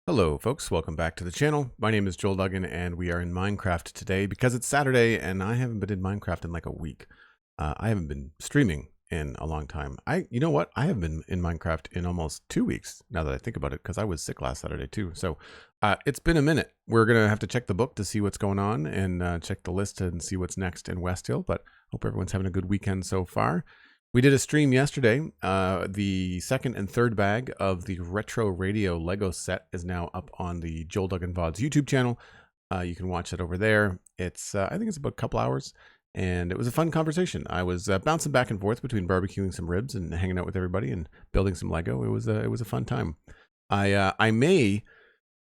Hello folks, welcome back to the channel. My name is Joel Duggan and we are in Minecraft today because it's Saturday and I haven't been in Minecraft in like a week. I haven't been streaming in a long time. You know what? I have been in Minecraft in almost 2 weeks now that I think about it because I was sick last Saturday too. So it's been a minute. We're going to have to check the book to see what's going on and check the list and see what's next in Westhill, but hope everyone's having a good weekend so far. We did a stream yesterday. The second and third bag of the Retro Radio Lego set is now up on the Joel Duggan VODs YouTube channel. You can watch it over there. It's I think it's about a couple hours, and it was a fun conversation. I was bouncing back and forth between barbecuing some ribs and hanging out with everybody and building some Lego. It was a fun time. I may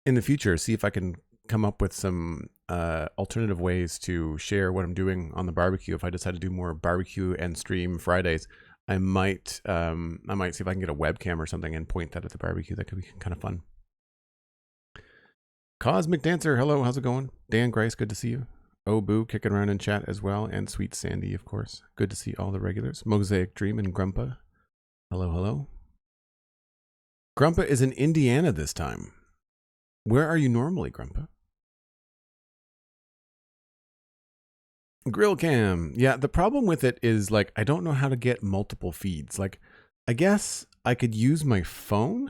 in the future see if I can come up with some alternative ways to share what I'm doing on the barbecue. If I decide to do more barbecue and stream Fridays, I might see if I can get a webcam or something and point that at the barbecue. That could be kind of fun. Cosmic Dancer, hello, how's it going? Dan Grice, good to see you. Oh Boo, kicking around in chat as well, and SweetSandi, of course. Good to see all the regulars. Mosaic Dream and Grumpa, hello, hello. Grumpa is in Indiana this time. Where are you normally, Grumpa? Grill cam. Yeah, the problem with it is like I don't know how to get multiple feeds. Like I guess I could use my phone,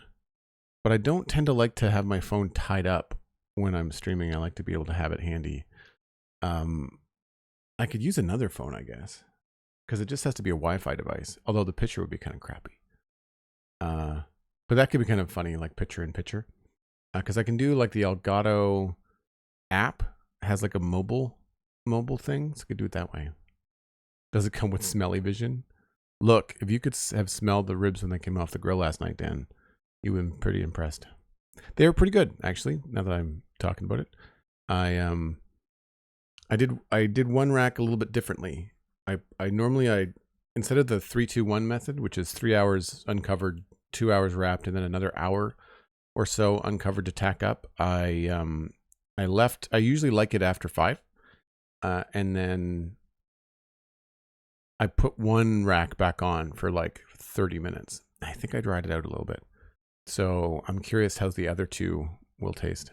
but I don't tend to like to have my phone tied up when I'm streaming. I like to be able to have it handy. I could use another phone, I guess, because it just has to be a Wi-Fi device. Although the picture would be kind of crappy. But that could be kind of funny, like picture in picture. Because I can do like the Elgato app has like a mobile thing, so I could do it that way. Does it come with smelly vision? Look, if you could have smelled the ribs when they came off the grill last night, Dan, you would have been pretty impressed. They were pretty good, actually, now that I'm talking about it. I did one rack a little bit differently. I normally instead of the 3-2-1 method, which is 3 hours uncovered, 2 hours wrapped, and then another hour or so uncovered to tack up, I usually like it after 5. And then I put one rack back on for like 30 minutes. I think I dried it out a little bit. So I'm curious how the other two will taste.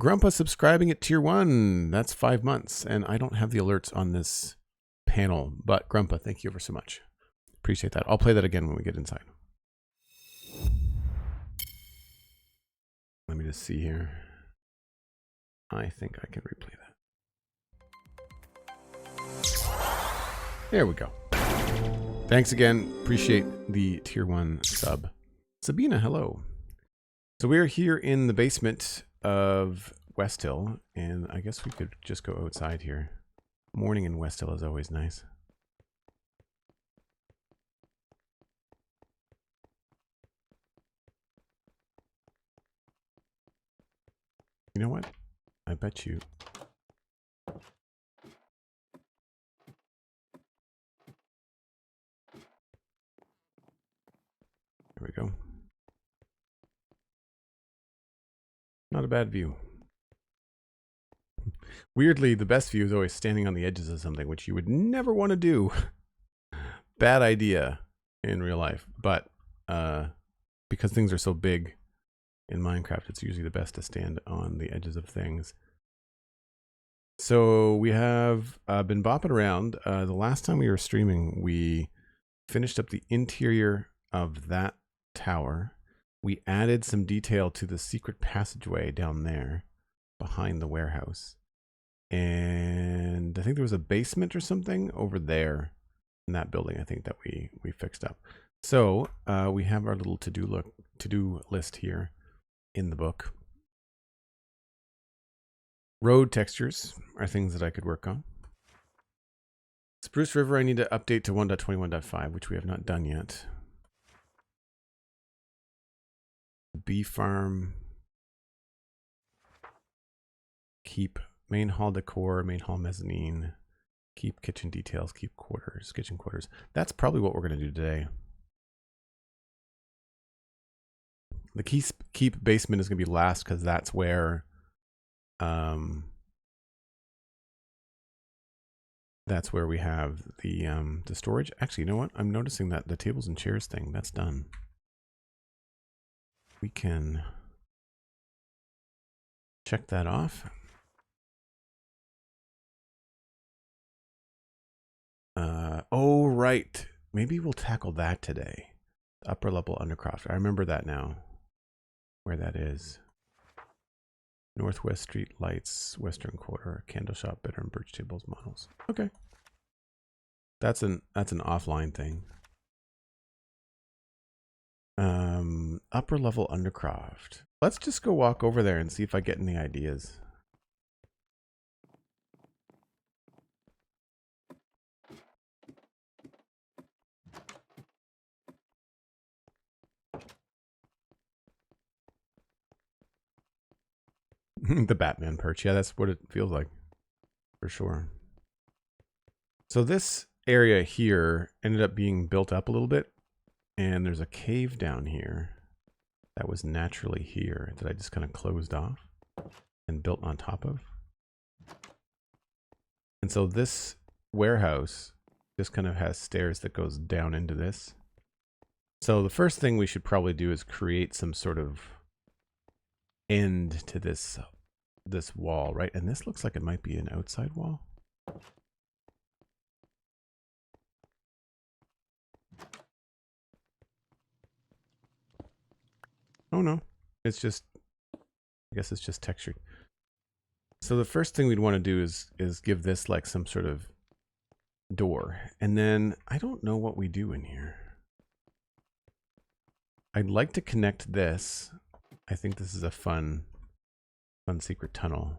Grumpa subscribing at tier 1. That's 5 months. And I don't have the alerts on this panel. But Grumpa, thank you ever so much. Appreciate that. I'll play that again when we get inside. Let me just see here. I think I can replay that. There we go. Thanks again. Appreciate the tier 1 sub. Sabina, hello. So we're here in the basement of Westhill, and I guess we could just go outside here. Morning in Westhill is always nice. You know what? I bet you... There we go. Not a bad view. Weirdly, the best view is always standing on the edges of something, which you would never want to do. Bad idea in real life. But because things are so big in Minecraft, it's usually the best to stand on the edges of things. So we have been bopping around. The last time we were streaming, we finished up the interior of that tower. We added some detail to the secret passageway down there behind the warehouse. And I think there was a basement or something over there in that building, I think, that we fixed up. So we have our little to-do list here in the book. Road textures are things that I could work on. Spruce River I need to update to 1.21.5, which we have not done yet. Bee farm. Keep main hall decor, main hall mezzanine. Keep kitchen details, keep quarters, kitchen quarters. That's probably what we're going to do today. The keep basement is going to be last because that's where we have the storage. Actually, you know what? I'm noticing that the tables and chairs thing, that's done. We can check that off. Oh, right. Maybe we'll tackle that today. The upper level Undercroft. I remember that now. Where that is. Northwest Street Lights, Western Quarter, Candle Shop, Bitter and Birch Tables models. Okay. That's an offline thing. Upper level Undercroft. Let's just go walk over there and see if I get any ideas. The Batman perch. Yeah, that's what it feels like. For sure. So this area here ended up being built up a little bit. And there's a cave down here that was naturally here that I just kind of closed off and built on top of. And so this warehouse just kind of has stairs that goes down into this. So the first thing we should probably do is create some sort of end to this wall, right? And this looks like it might be an outside wall. Oh no, it's just, I guess it's just textured. So the first thing we'd want to do is give this like some sort of door. And then I don't know what we do in here. I'd like to connect this. I think this is a fun secret tunnel.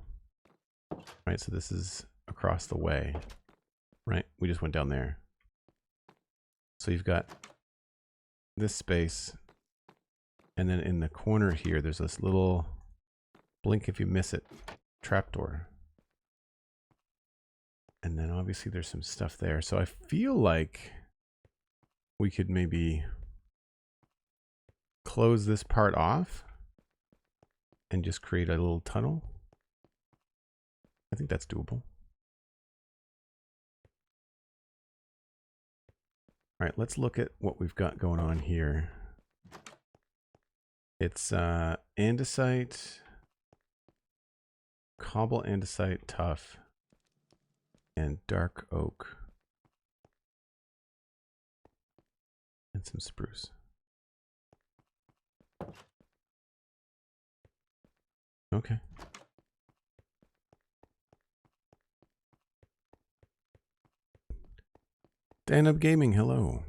Right, so this is across the way. Right, we just went down there. So you've got this space. And then in the corner here, there's this little blink if you miss it trapdoor. And then obviously there's some stuff there. So I feel like we could maybe close this part off and just create a little tunnel. I think that's doable. All right, let's look at what we've got going on here. It's andesite, cobble andesite, tough, and dark oak, and some spruce. Okay. Stand Up Gaming, hello.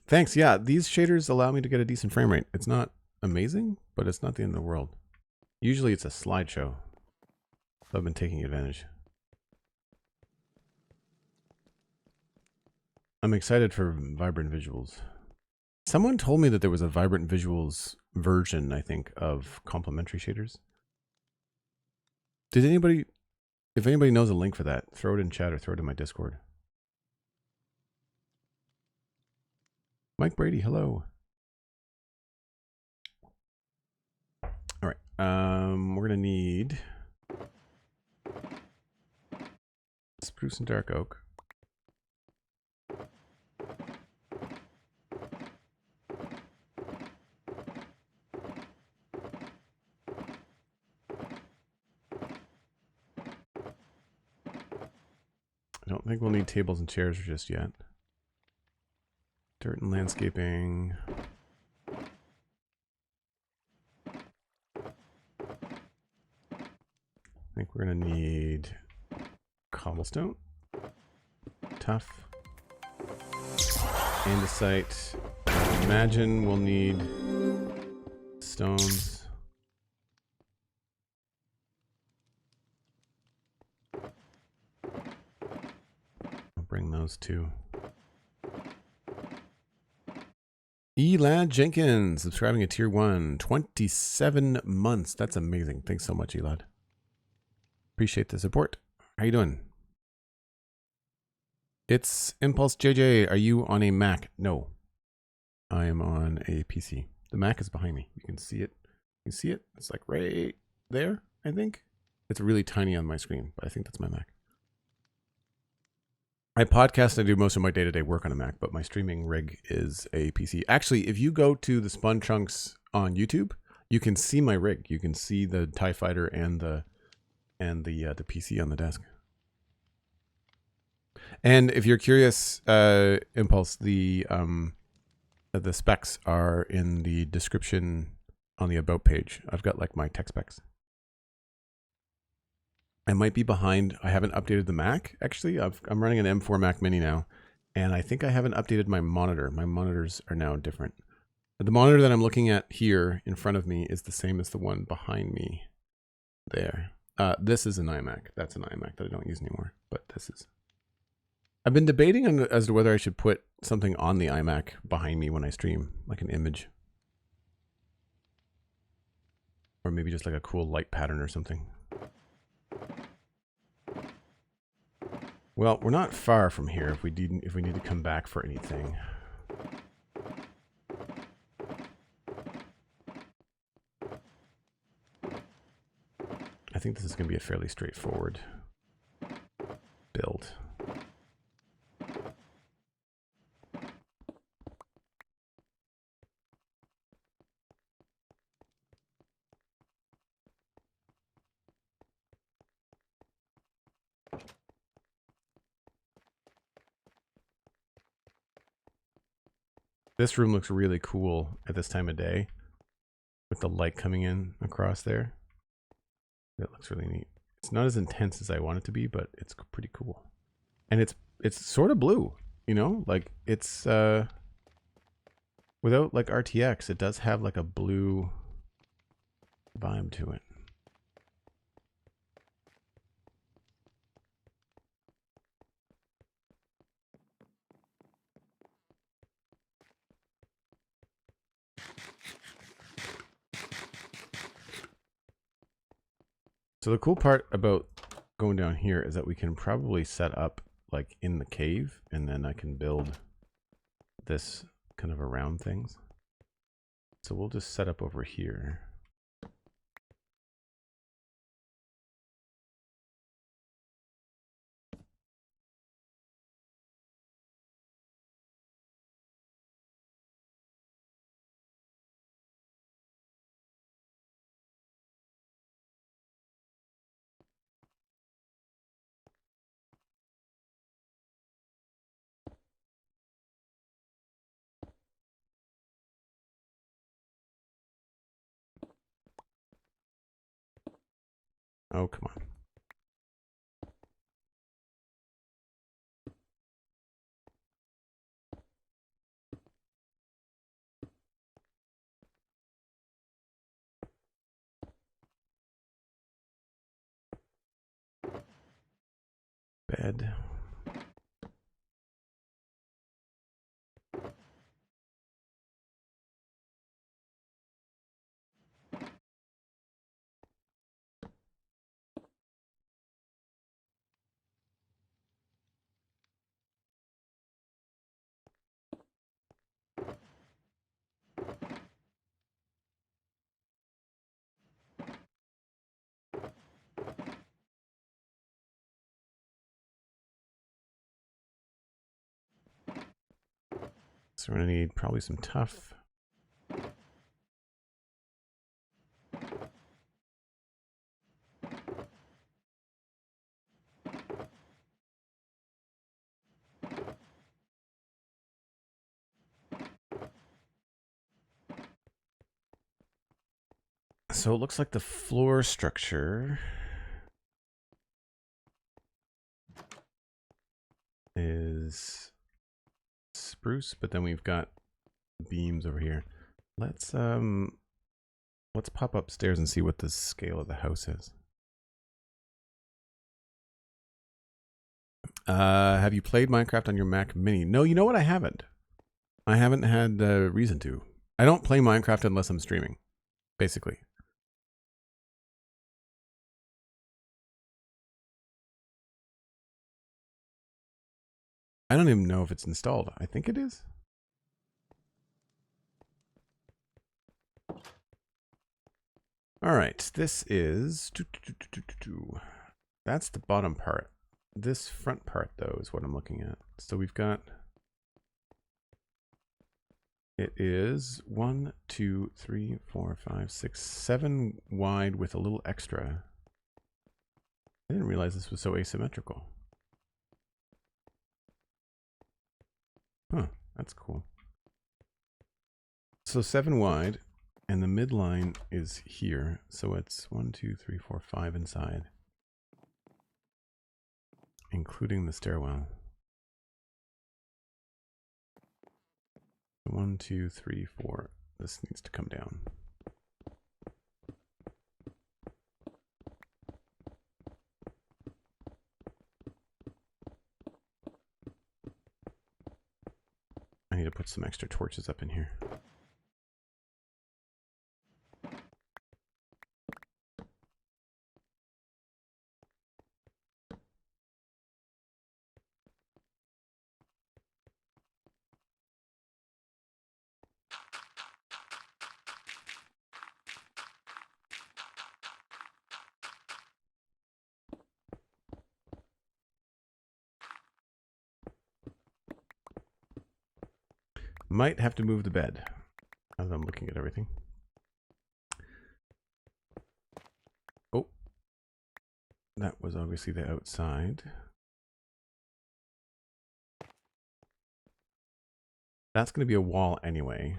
Thanks. Yeah, these shaders allow me to get a decent frame rate. It's not amazing, but it's not the end of the world. Usually it's a slideshow. So I've been taking advantage. I'm excited for Vibrant Visuals. Someone told me that there was a Vibrant Visuals version, I think, of complementary shaders. Did anybody, if anybody knows a link for that, throw it in chat or throw it in my Discord. Mike Brady, hello. All right, we're gonna need spruce and dark oak. I don't think we'll need tables and chairs just yet. Dirt and landscaping. I think we're gonna need cobblestone, tough, andesite. I imagine we'll need stones. I'll bring those too. EladJenkins, subscribing at tier 1, 27 months. That's amazing. Thanks so much, Elad. Appreciate the support. How you doing? It's Impulse JJ. Are you on a Mac? No. I am on a PC. The Mac is behind me. You can see it. You see it? It's like right there, I think. It's really tiny on my screen, but I think that's my Mac. I podcast and I do most of my day-to-day work on a Mac, but my streaming rig is a PC. Actually, if you go to the Spun Chunks on YouTube, you can see my rig. You can see the TIE Fighter and the PC on the desk. And if you're curious, Impulse, the specs are in the description on the About page. I've got like my tech specs. I might be behind. I haven't updated the Mac. Actually, I'm running an M4 Mac Mini now, and I think I haven't updated my monitor. My monitors are now different. The monitor that I'm looking at here in front of me is the same as the one behind me there. This is an iMac. That's an iMac that I don't use anymore, but this is. I've been debating as to whether I should put something on the iMac behind me when I stream, like an image. Or maybe just like a cool light pattern or something. Well, we're not far from here if we need to come back for anything. I think this is going to be a fairly straightforward build. This room looks really cool at this time of day with the light coming in across there. That looks really neat. It's not as intense as I want it to be, but it's pretty cool. And it's sort of blue, you know, like it's without like RTX, it does have like a blue vibe to it. So the cool part about going down here is that we can probably set up like in the cave, and then I can build this kind of around things. So we'll just set up over here. Oh, come on. Bed. So we're gonna need probably some tough. So it looks like the floor structure is spruce, but then we've got beams over here. Let's pop upstairs and see what the scale of the house is. Have you played Minecraft on your Mac Mini? No, you know what? I haven't. I haven't had reason to. I don't play Minecraft unless I'm streaming, basically. I don't even know if it's installed. I think it is. All right, this is... That's the bottom part. this front part, though, is what I'm looking at. So we've got, it is 1, 2, 3, 4, 5, 6, 7 wide with a little extra. I didn't realize this was so asymmetrical. Huh, that's cool. So 7 wide, and the midline is here. So it's 1, 2, 3, 4, 5 inside, including the stairwell. 1, 2, 3, 4. This needs to come down. I need to put some extra torches up in here. Might have to move the bed as I'm looking at everything. Oh, that was obviously the outside. That's going to be a wall anyway.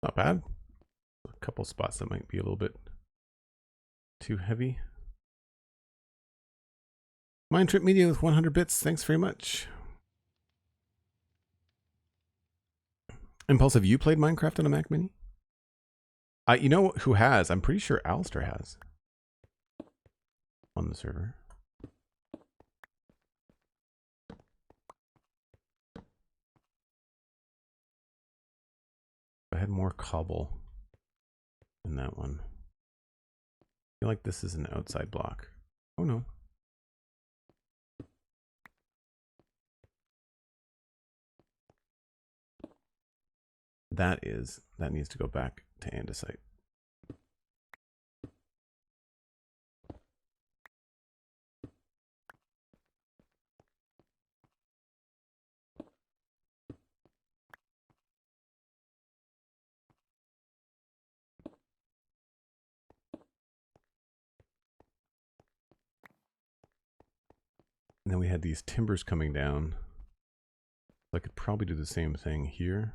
Not bad. A couple spots that might be a little bit too heavy. MindTripMedia with 100 bits. Thanks very much. Impulse, have you played Minecraft on a Mac Mini? You know who has? I'm pretty sure Alistair has on the server. I had more cobble in that one. I feel like this is an outside block. Oh no. That needs to go back to andesite. And then we had these timbers coming down. So I could probably do the same thing here.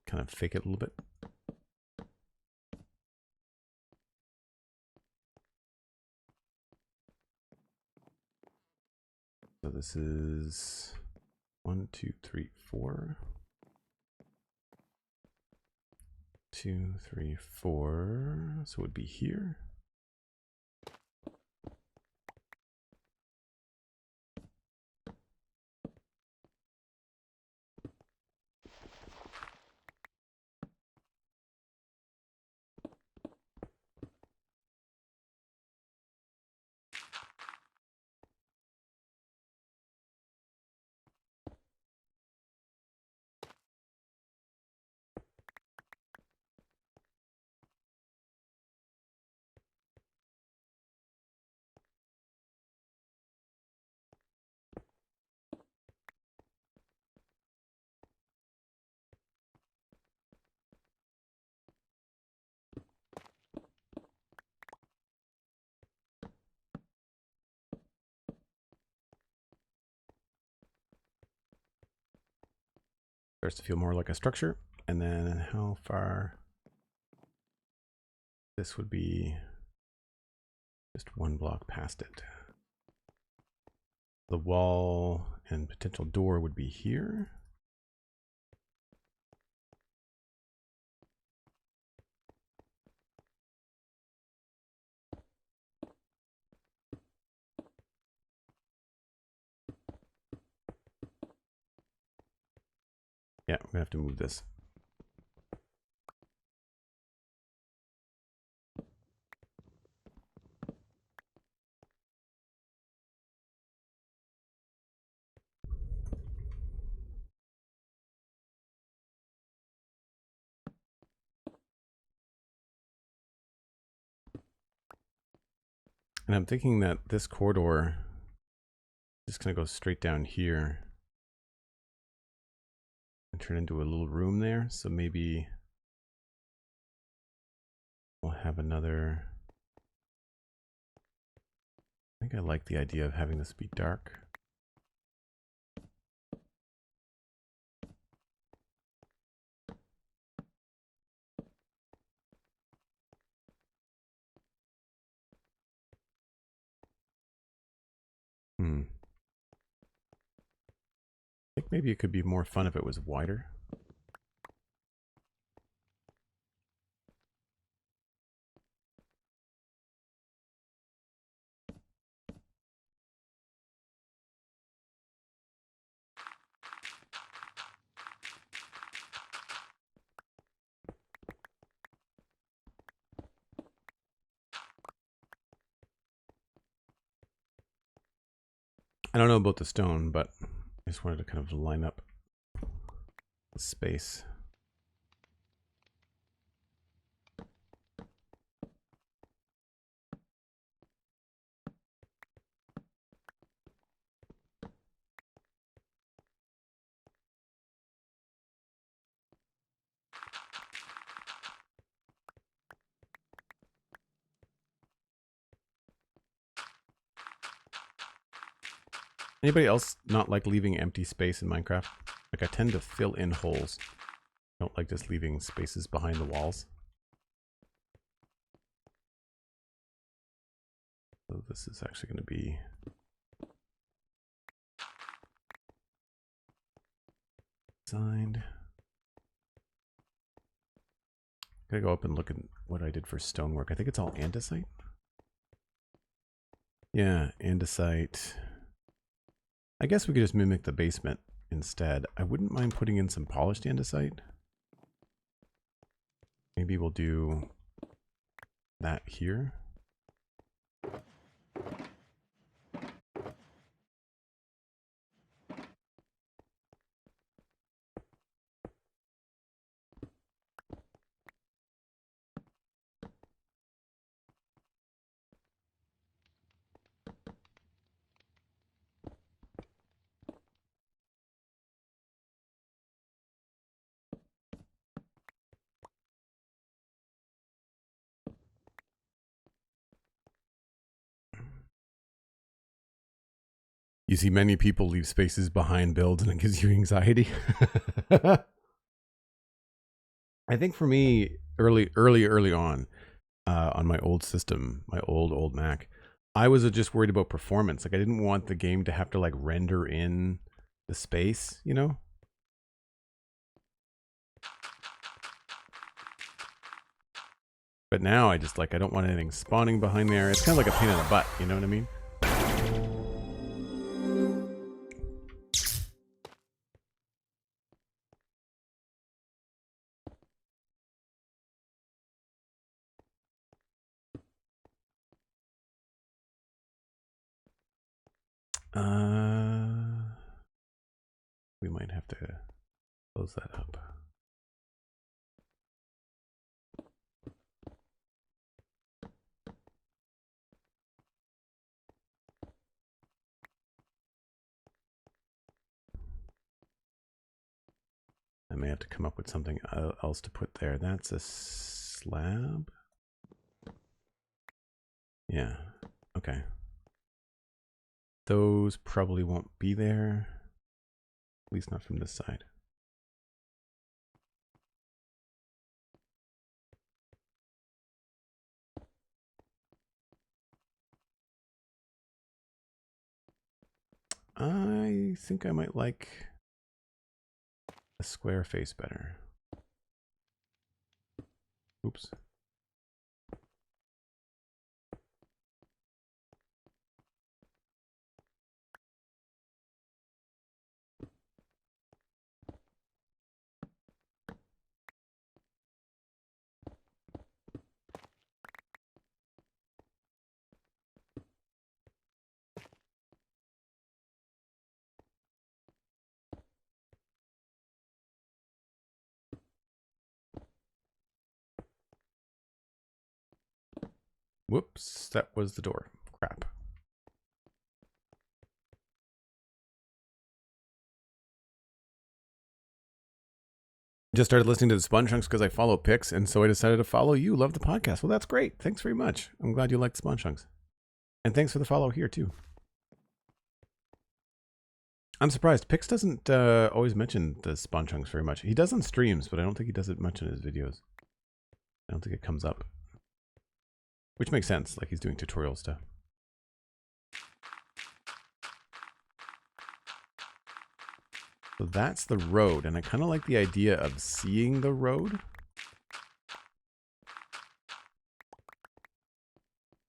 Kind of fake it a little bit. So this is 1, 2, 3, 4. 2, 3, 4. So it would be here. Starts to feel more like a structure. And then how far? This would be just one block past it. The wall and potential door would be here. Yeah, we're gonna have to move this. And I'm thinking that this corridor is gonna go straight down here and turn into a little room there. So maybe we'll have another. I think I like the idea of having this be dark. I think maybe it could be more fun if it was wider. I don't know about the stone, but I just wanted to kind of line up the space. Anybody else not like leaving empty space in Minecraft? Like, I tend to fill in holes. I don't like just leaving spaces behind the walls. So this is actually going to be designed. Gotta go up and look at what I did for stonework. I think it's all andesite. Yeah, andesite. I guess we could just mimic the basement instead. I wouldn't mind putting in some polished andesite. Maybe we'll do that here. You see many people leave spaces behind builds and it gives you anxiety. I think for me, early on my old system, my old Mac, I was just worried about performance. Like, I didn't want the game to have to like render in the space, you know? But now I just like, I don't want anything spawning behind there. It's kind of like a pain in the butt, you know what I mean? We might have to close that up. I may have to come up with something else to put there. That's a slab. Yeah, okay. Those probably won't be there. At least not from this side. I think I might like a square face better. Oops. Whoops, that was the door. Crap. Just started listening to the Sponge Chunks because I follow Pix, and so I decided to follow you. Love the podcast. Well, that's great. Thanks very much. I'm glad you liked Sponge Chunks. And thanks for the follow here, too. I'm surprised. Pix doesn't always mention the Sponge Chunks very much. He does on streams, but I don't think he does it much in his videos. I don't think it comes up. Which makes sense, like he's doing tutorial stuff. So that's the road, and I kind of like the idea of seeing the road.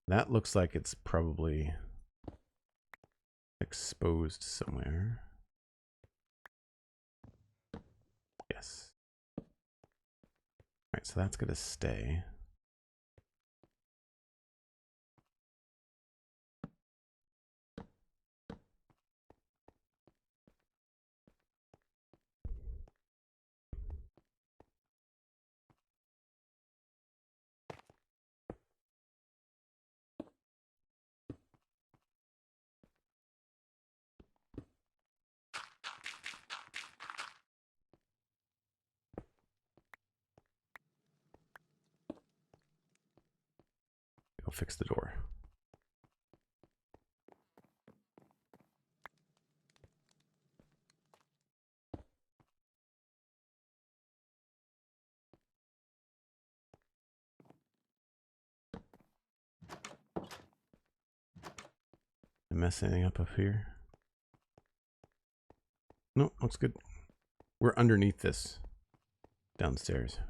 That looks like it's probably exposed somewhere. Yes. All right, so that's going to stay. I'll fix the door. Mess anything up here? No, looks good. We're underneath this downstairs.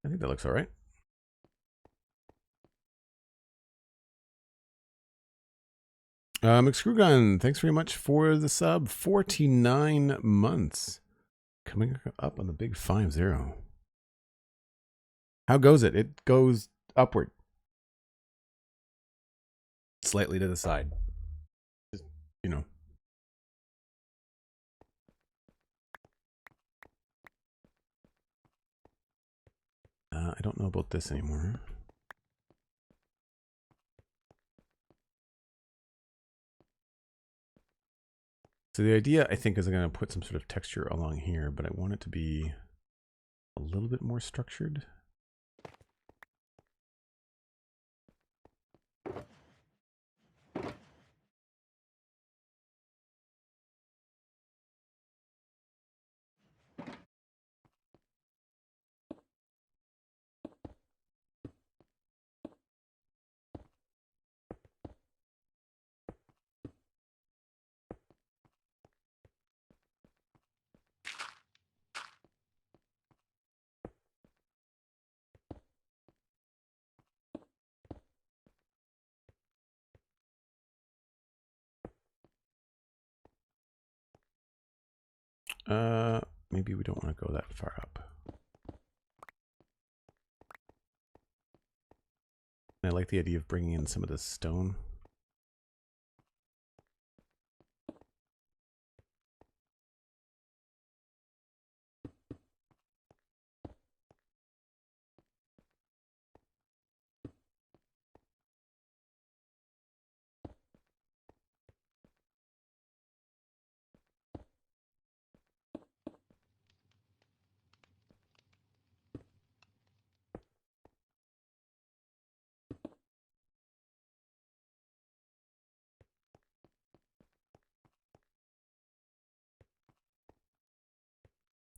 I think that looks all right. McScrewGunn, thanks very much for the sub. 49 months. Coming up on the big 5-0. How goes it? It goes upward. Slightly to the side. Just, you know. I don't know about this anymore. So the idea, I think, is I'm going to put some sort of texture along here, but I want it to be a little bit more structured. Maybe we don't want to go that far up. I like the idea of bringing in some of this stone.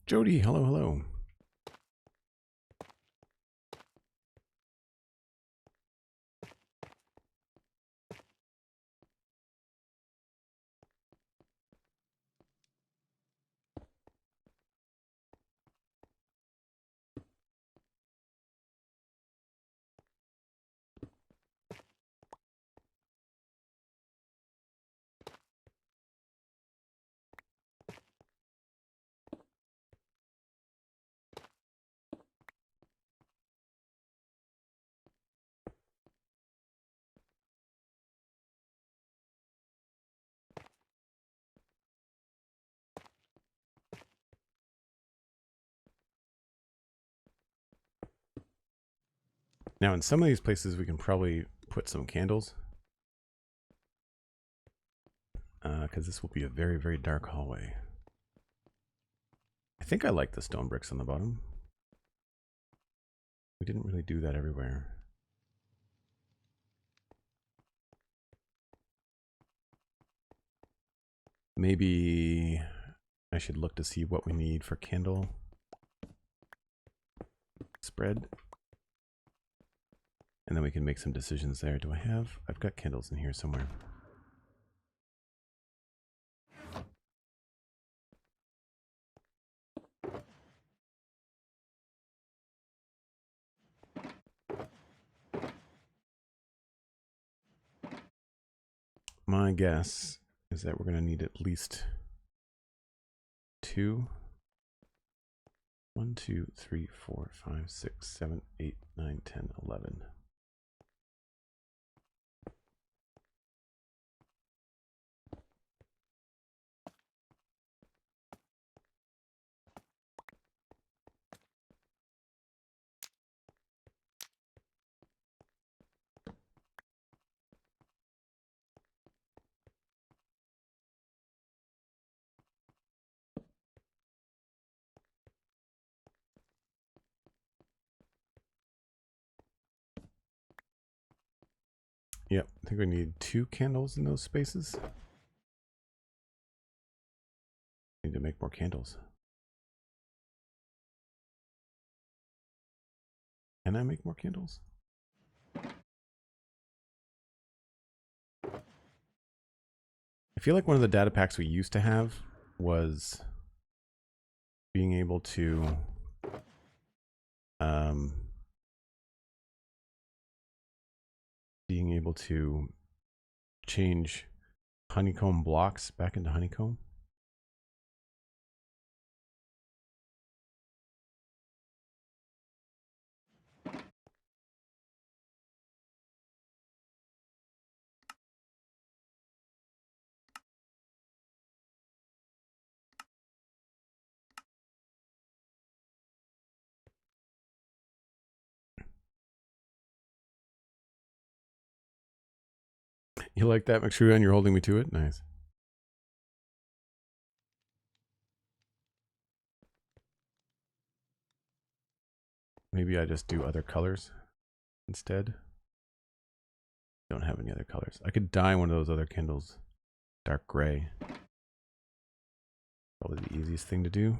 Jody, hello, hello. Now, in some of these places, we can probably put some candles. Because this will be a very, very dark hallway. I think I like the stone bricks on the bottom. We didn't really do that everywhere. Maybe I should look to see what we need for candle spread. And then we can make some decisions there. Do I have? I've got candles in here somewhere. My guess is that we're going to need at least 2. 1, 2, 3, 4, 5, 6, 7, 8, 9, 10, 11. Yep, I think we need 2 candles in those spaces. Need to make more candles. Can I make more candles? I feel like one of the data packs we used to have was being able to change honeycomb blocks back into honeycomb. You like that, McScrewGunn? You're holding me to it? Nice. Maybe I just do other colors instead. Don't have any other colors. I could dye one of those other candles dark gray. Probably the easiest thing to do.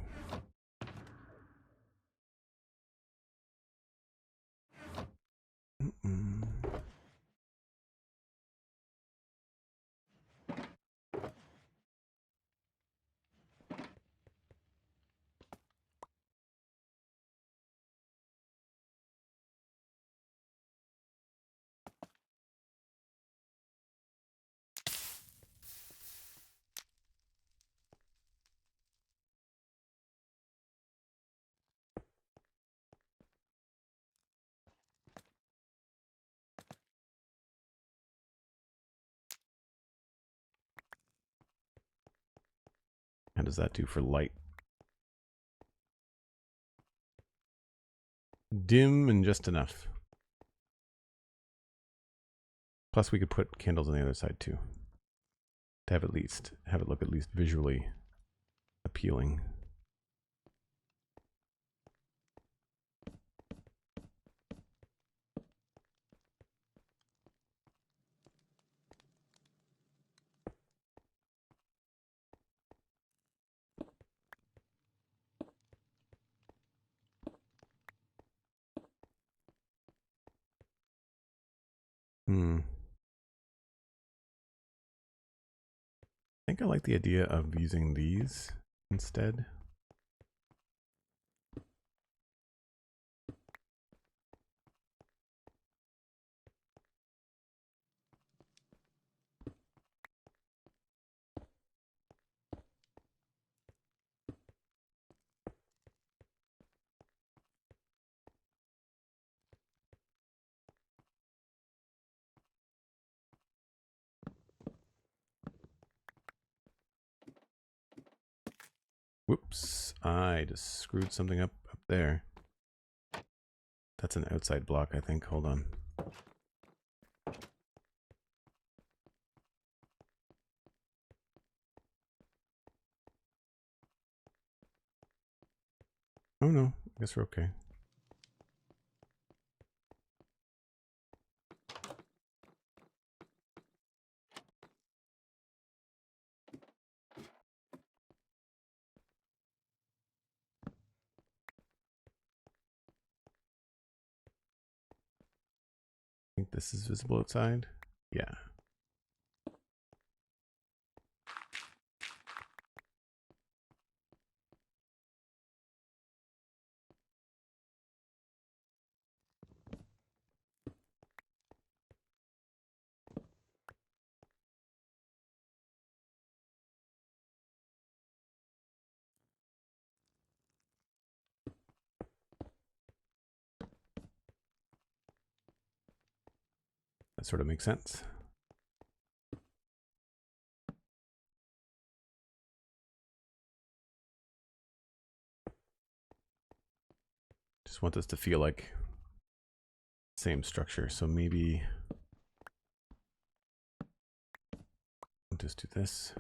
How does that do for light? Dim and just enough. Plus we could put candles on the other side too. To have it look at least visually appealing. I think I like the idea of using these instead. Whoops, I just screwed something up there. That's an outside block, I think. Hold on. Oh no, I guess we're okay. I think this is visible outside. Yeah. That sort of makes sense. Just want this to feel like same structure. So maybe I'll just do this.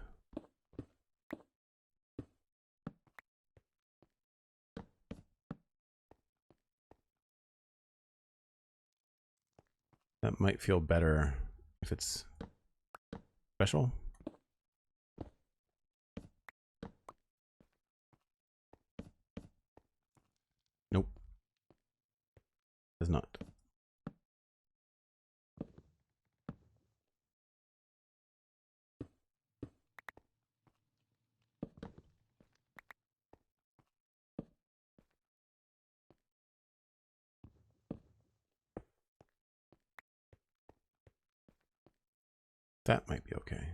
That might feel better if it's special. Nope. Does not. That might be okay.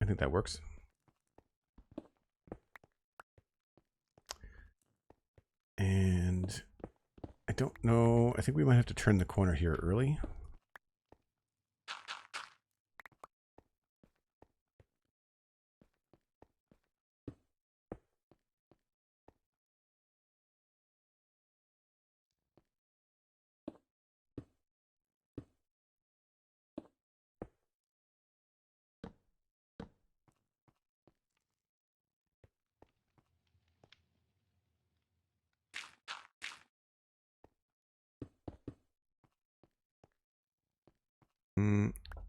I think that works. And I don't know. I think we might have to turn the corner here early.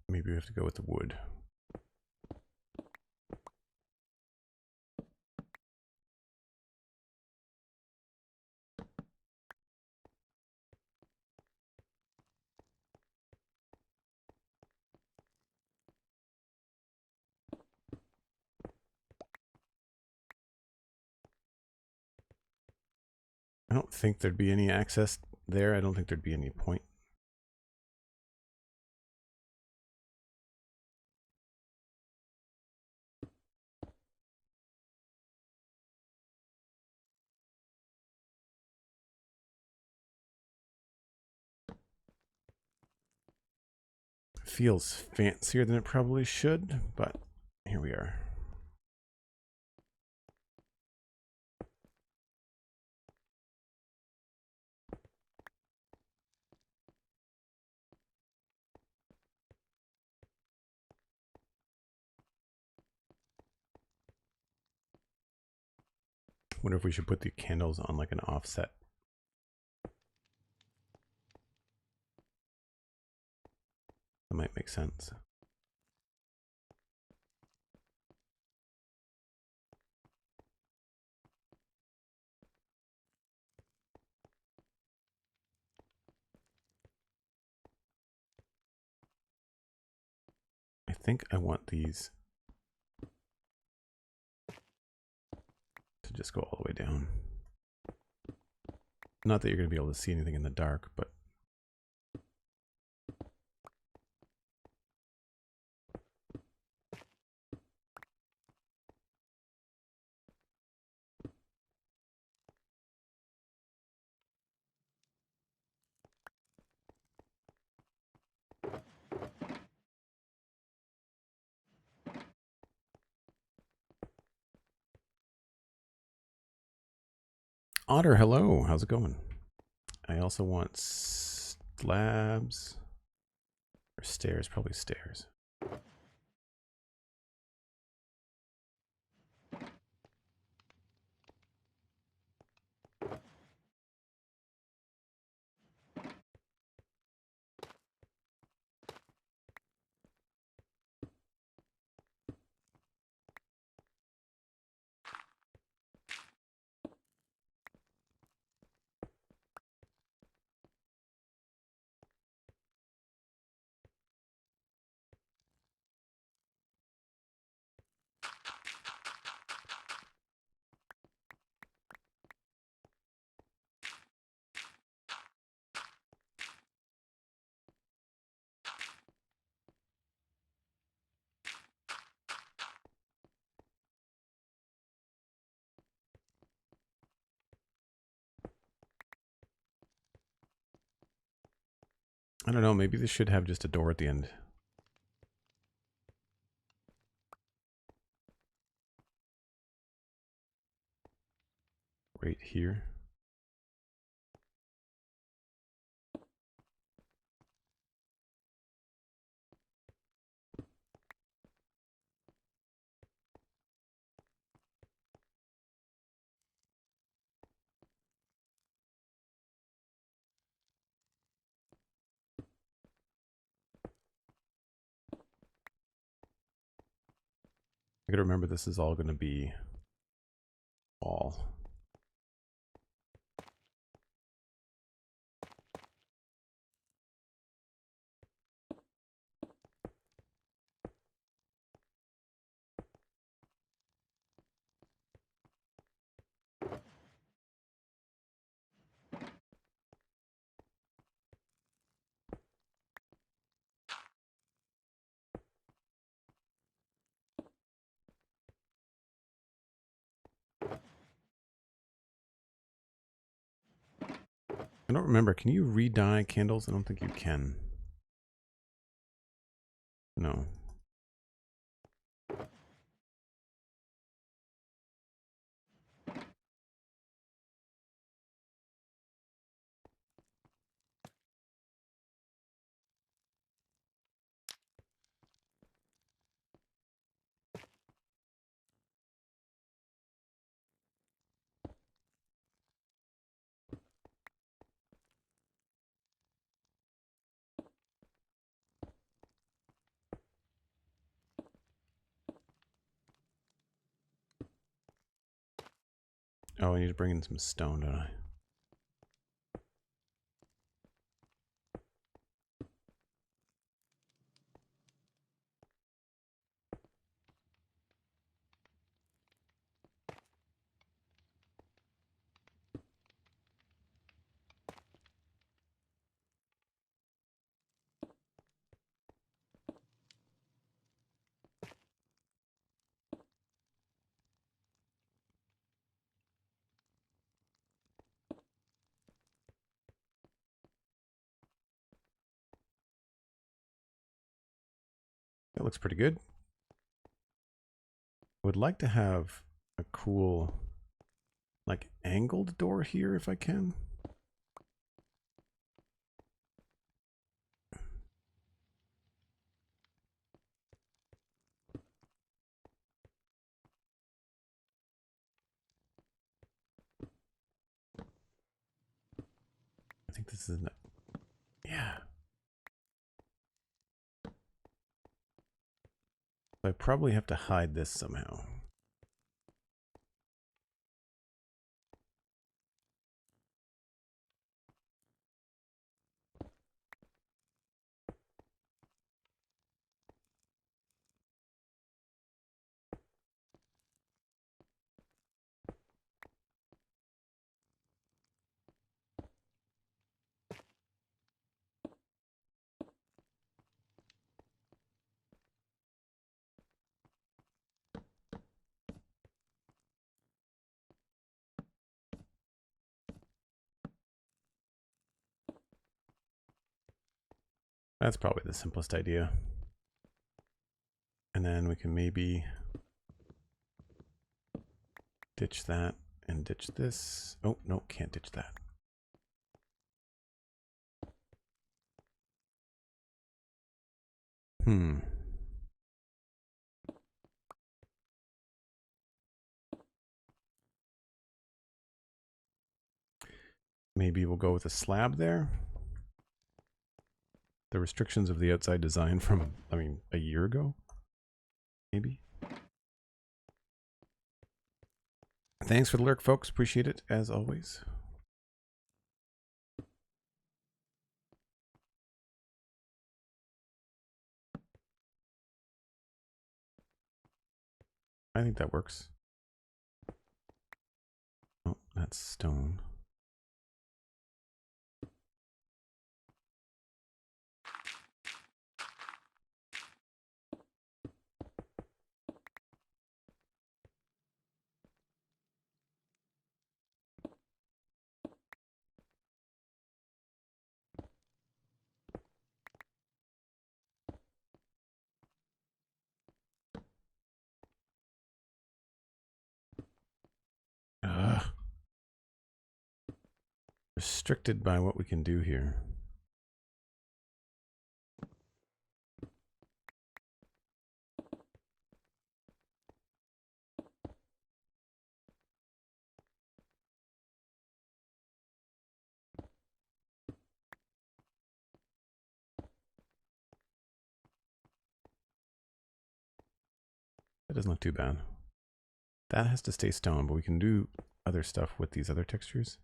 Maybe we have to go with the wood. I don't think there'd be any access there. I don't think there'd be any point. Feels fancier than it probably should, but here we are. Wonder if we should put the candles on like an offset. That might make sense. I think I want these to just go all the way down. Not that you're going to be able to see anything in the dark, but Otter, hello. How's it going? I also want slabs or stairs, probably stairs. I don't know, maybe this should have just a door at the end. Right here. I gotta remember this is all gonna be all. I don't remember. Can you re-dye candles? I don't think you can. No. Oh, I need to bring in some stone, don't I? That looks pretty good. I would like to have a cool, like, angled door here if I can. I think this is, yeah. I probably have to hide this somehow. That's probably the simplest idea. And then we can maybe ditch that and ditch this. Oh, no, can't ditch that. Maybe we'll go with a slab there. The restrictions of the outside design from, I mean, a year ago, maybe. Thanks for the lurk, folks. Appreciate it, as always. I think that works. Oh, that's stone. Ugh. Restricted by what we can do here. That doesn't look too bad. That has to stay stone, but we can do other stuff with these other textures.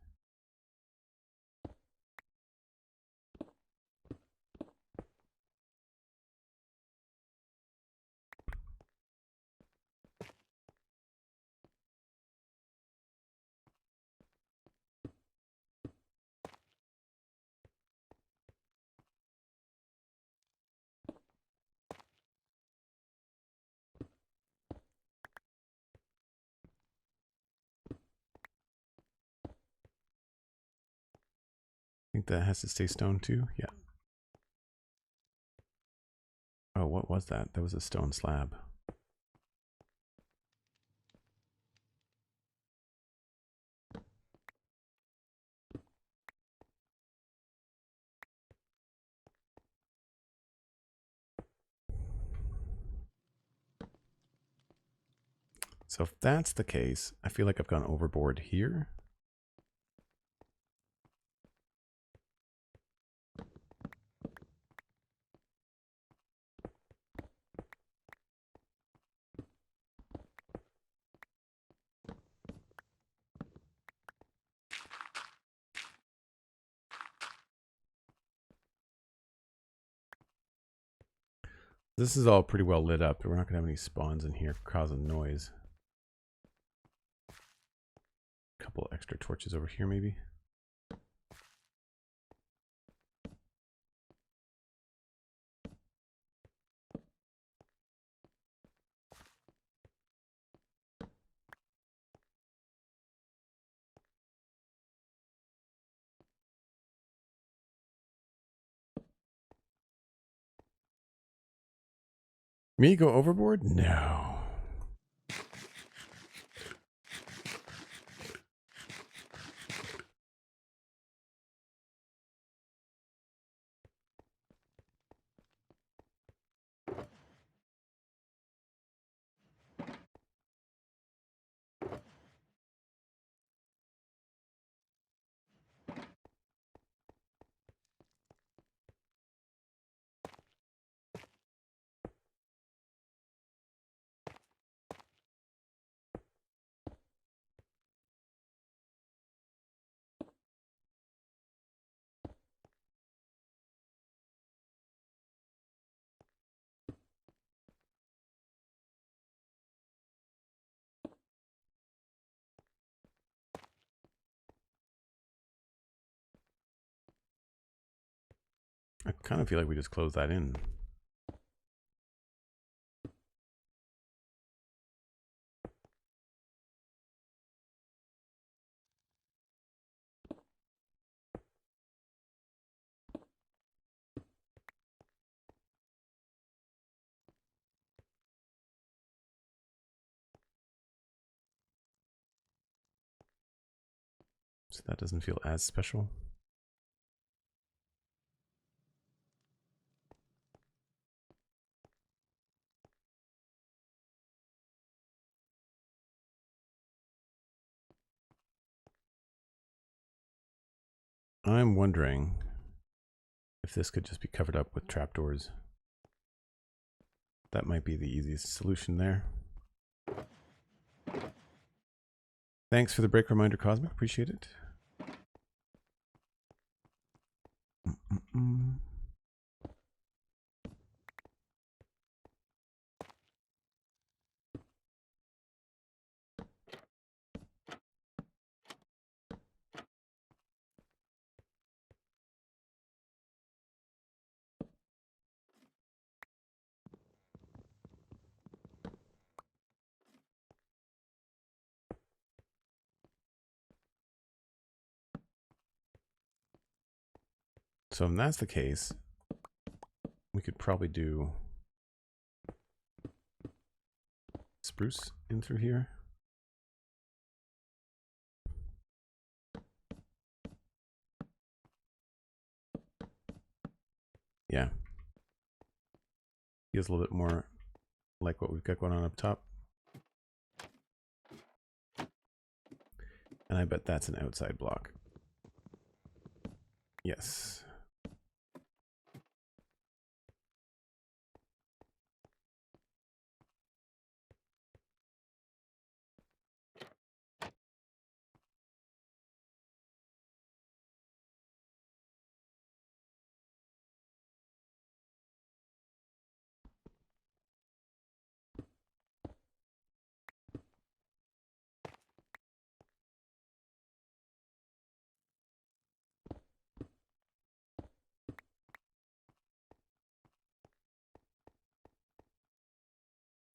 I think that has to stay stone too. Yeah. Oh, what was that? That was a stone slab. So if that's the case, I feel like I've gone overboard here. This is all pretty well lit up. We're not going to have any spawns in here causing noise. A couple extra torches over here, maybe. Me go overboard? No. I kind of feel like we just close that in. So that doesn't feel as special. I'm wondering if this could just be covered up with trapdoors. That might be the easiest solution there. Thanks for the break reminder, Cosmic. Appreciate it. So if that's the case, we could probably do spruce in through here. Yeah. Feels a little bit more like what we've got going on up top. And I bet that's an outside block. Yes.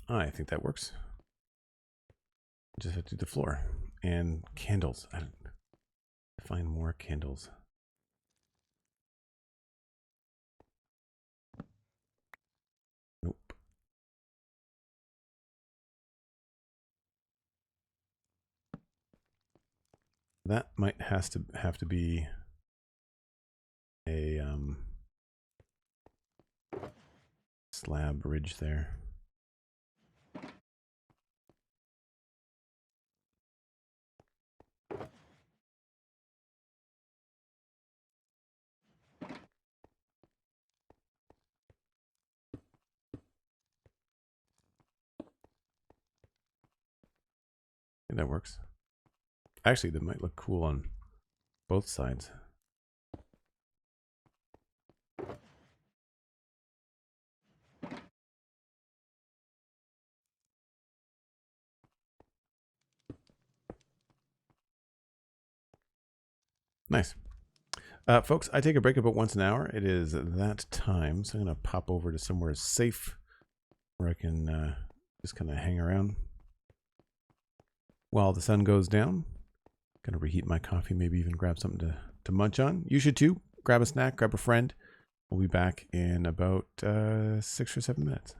I think that works. Just have to do the floor and candles. I don't find more candles. Nope. That might have to be a slab ridge there. I think that works. Actually, that might look cool on both sides. Nice. Folks, I take a break about once an hour. It is that time, so I'm going to pop over to somewhere safe where I can just kind of hang around while the sun goes down. Going to reheat my coffee, maybe even grab something to munch on. You should too. Grab a snack, grab a friend. We'll be back in about 6 or 7 minutes.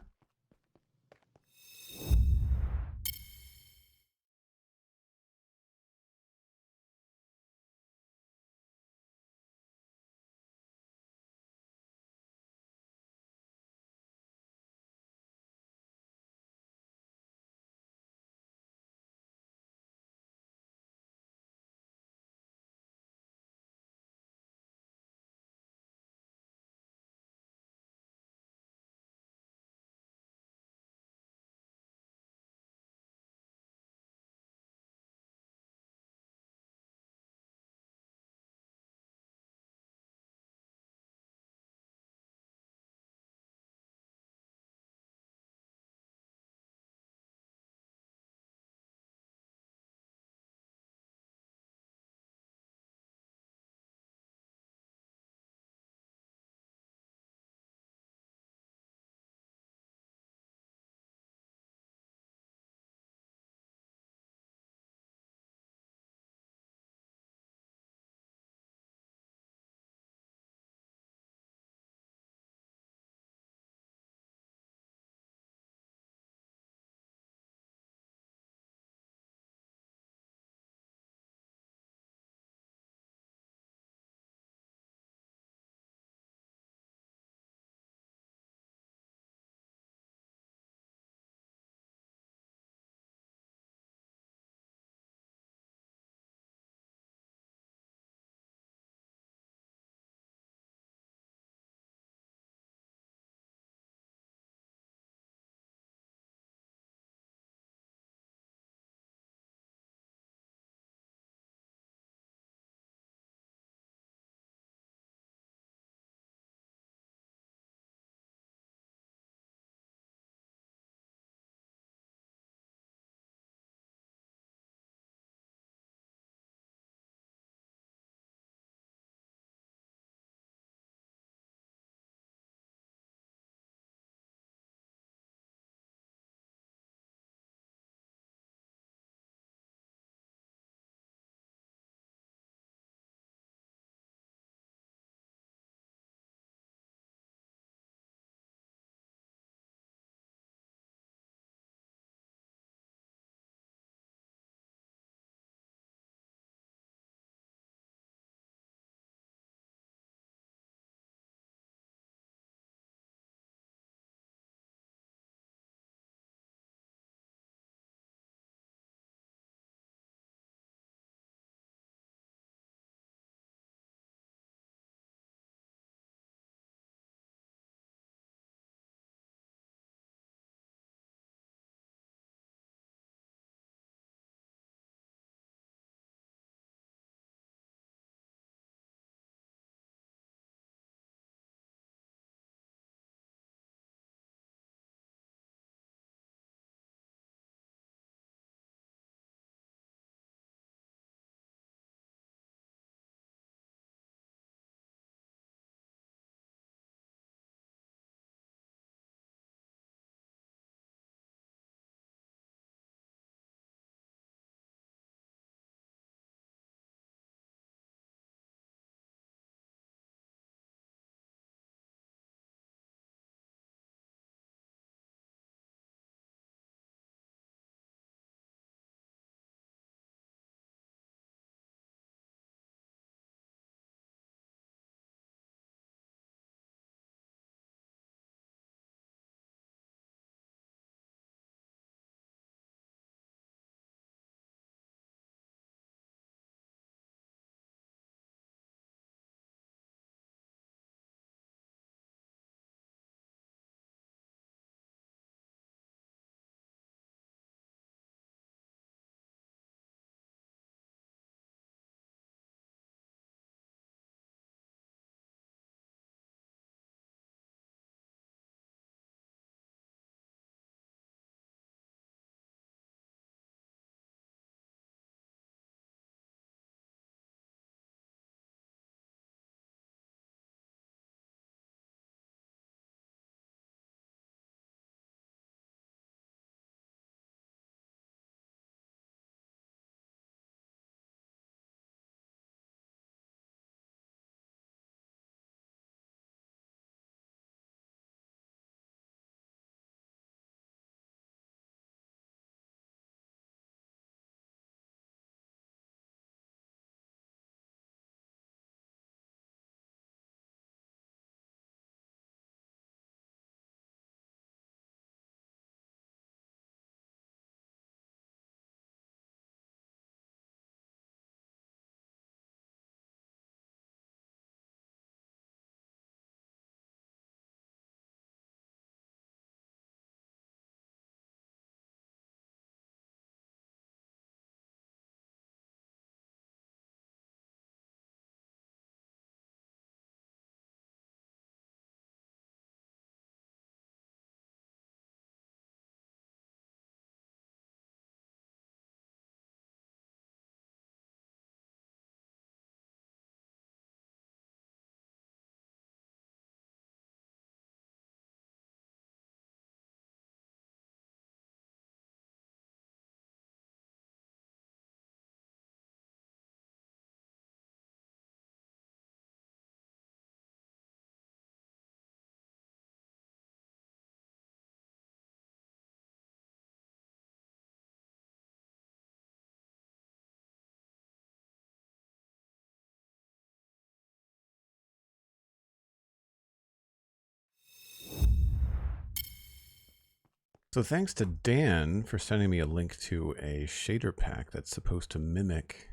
So thanks to Dan for sending me a link to a shader pack that's supposed to mimic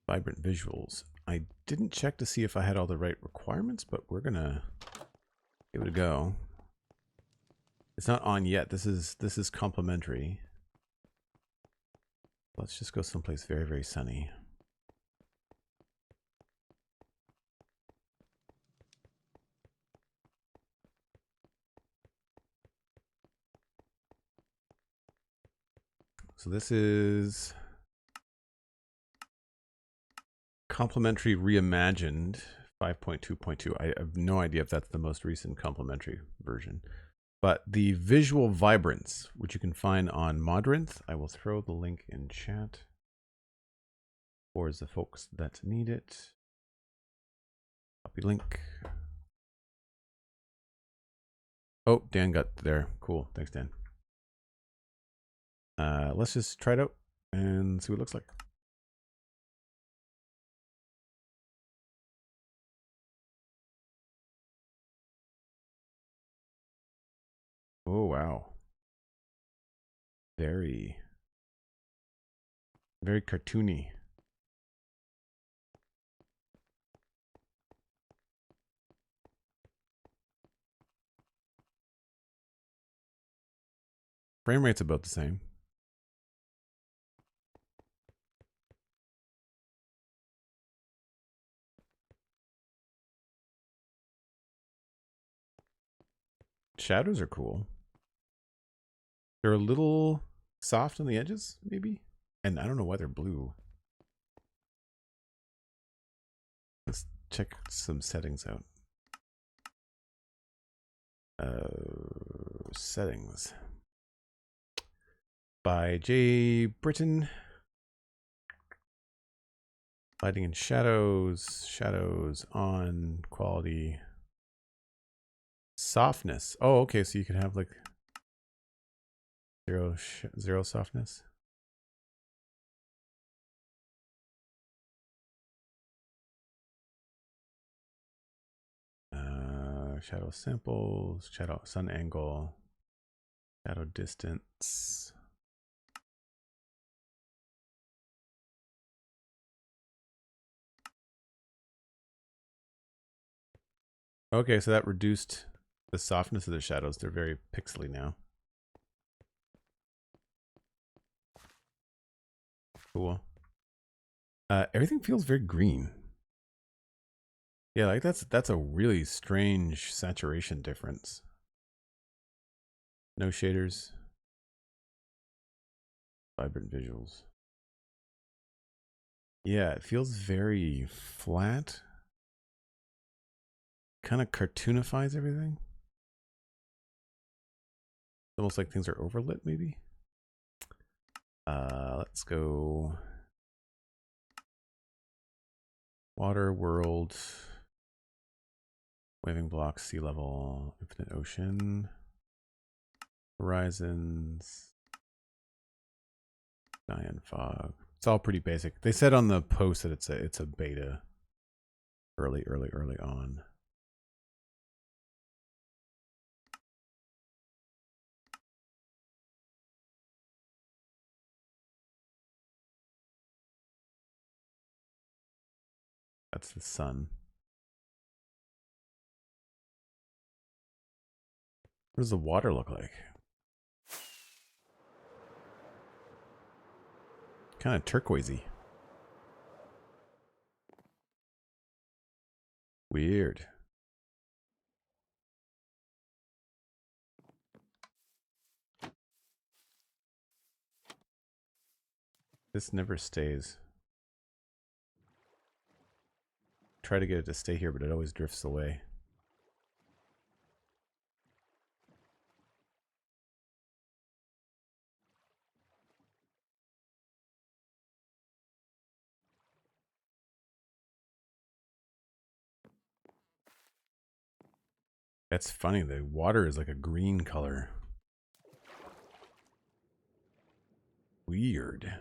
vibrant visuals. I didn't check to see if I had all the right requirements, but we're gonna give it a go. It's not on yet. This is complimentary. Let's just go someplace very, very sunny. So this is complimentary reimagined 5.2.2. I have no idea if that's the most recent complimentary version. But the visual vibrance, which you can find on Modrinth, I will throw the link in chat for the folks that need it. Copy link. Oh, Dan got there. Cool. Thanks, Dan. Let's just try it out and see what it looks like. Oh, wow. Very, very cartoony. Frame rate's about the same. Shadows are cool. They're a little soft on the edges, maybe? And I don't know why they're blue. Let's check some settings out. Settings. By J. Britton. Lighting and shadows. Shadows on. Quality. Softness. Oh, okay, so you can have like zero softness. Shadow samples, shadow sun angle, shadow distance. Okay, so that reduced the softness of the shadows. They're very pixely now. Cool. Everything feels very green. Yeah, like that's a really strange saturation difference. No shaders. Vibrant visuals. Yeah, it feels very flat. Kind of cartoonifies everything. Almost like things are overlit, maybe. Let's go water, world, waving blocks, sea level, infinite ocean, horizons, sky and fog. It's all pretty basic. They said on the post that it's a beta, early on. That's the sun. What does the water look like? Kind of turquoisey. Weird. This never stays. Try to get it to stay here, but it always drifts away. That's funny. The water is like a green color. Weird.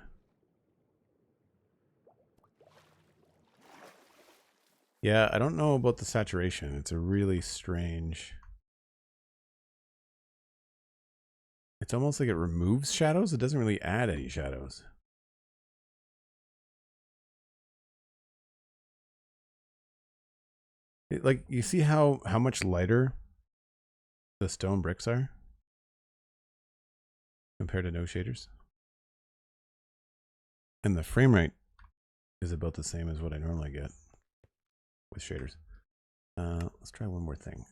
Yeah, I don't know about the saturation. It's a really strange. It's almost like it removes shadows. It doesn't really add any shadows. Like, you see how much lighter the stone bricks are compared to no shaders? And the frame rate is about the same as what I normally get with shaders. Let's try one more thing.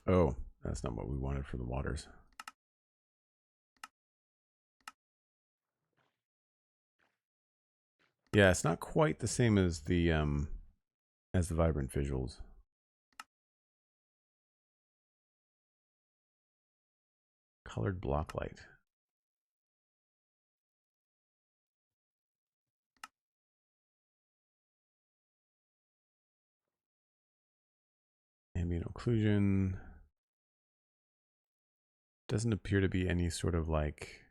Oh, that's not what we wanted for the waters. Yeah, it's not quite the same as the vibrant visuals. Colored block light. Ambient occlusion. Doesn't appear to be any sort of like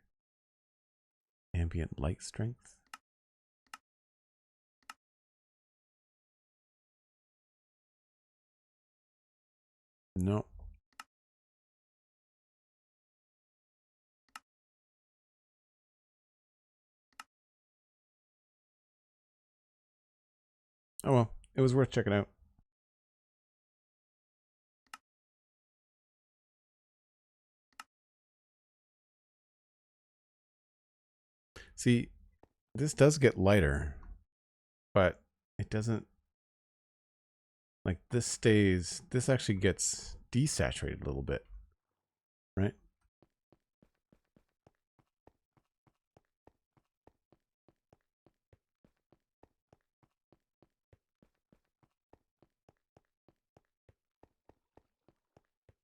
ambient light strength. No. Oh well, it was worth checking out. See, this does get lighter, but it doesn't, like, this actually gets desaturated a little bit, right?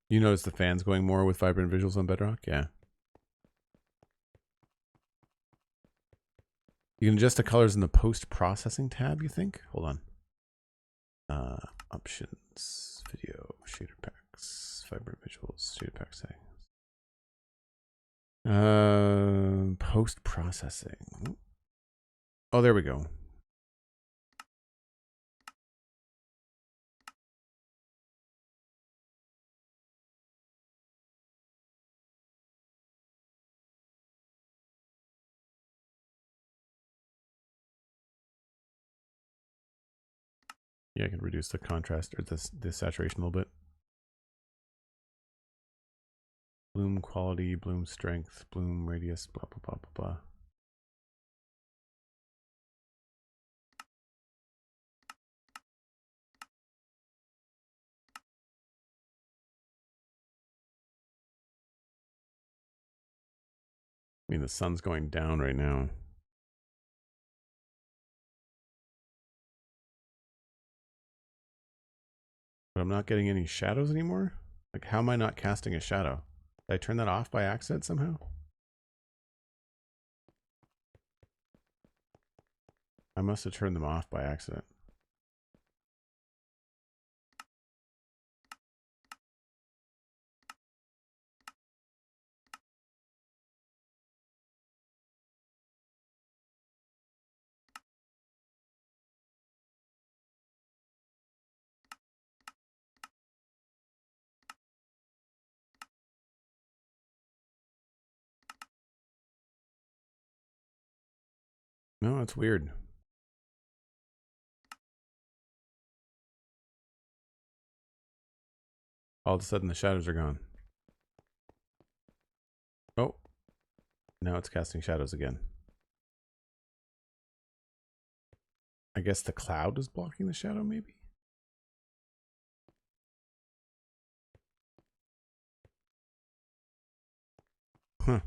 You notice the fans going more with vibrant visuals on Bedrock? Yeah. You can adjust the colors in the post-processing tab, you think? Hold on. Options, video, shader packs, vibrant visuals, shader pack settings. Post-processing. Oh, there we go. Yeah, I can reduce the contrast or the saturation a little bit. Bloom quality, bloom strength, bloom radius, blah, blah, blah, blah, blah. I mean, the sun's going down right now. But I'm not getting any shadows anymore? Like, how am I not casting a shadow? Did I turn that off by accident somehow? I must have turned them off by accident. No, that's weird. All of a sudden the shadows are gone. Oh, now it's casting shadows again. I guess the cloud is blocking the shadow, maybe? Huh.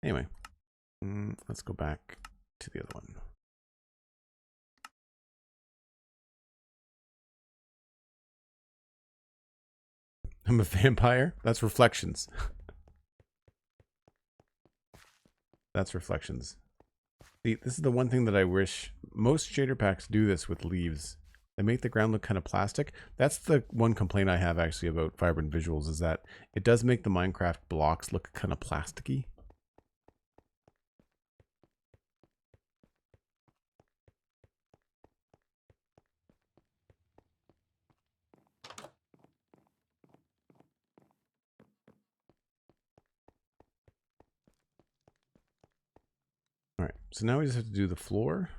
Anyway, let's go back to the other one. I'm a vampire? That's reflections. That's reflections. See, this is the one thing that I wish most shader packs do this with leaves. They make the ground look kind of plastic. That's the one complaint I have actually about Vibrant Visuals, is that it does make the Minecraft blocks look kind of plasticky. All right, so now we just have to do the floor.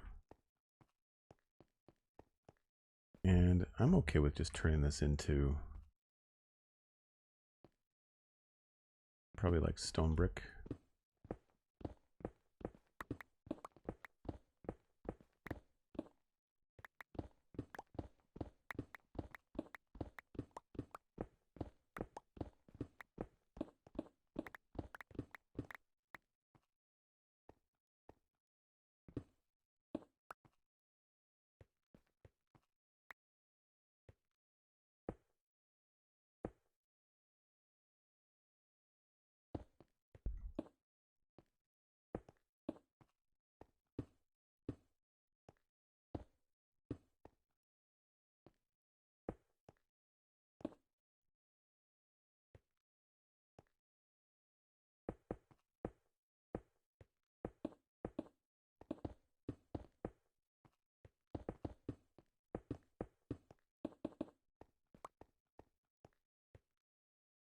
And I'm okay with just turning this into probably like stone brick.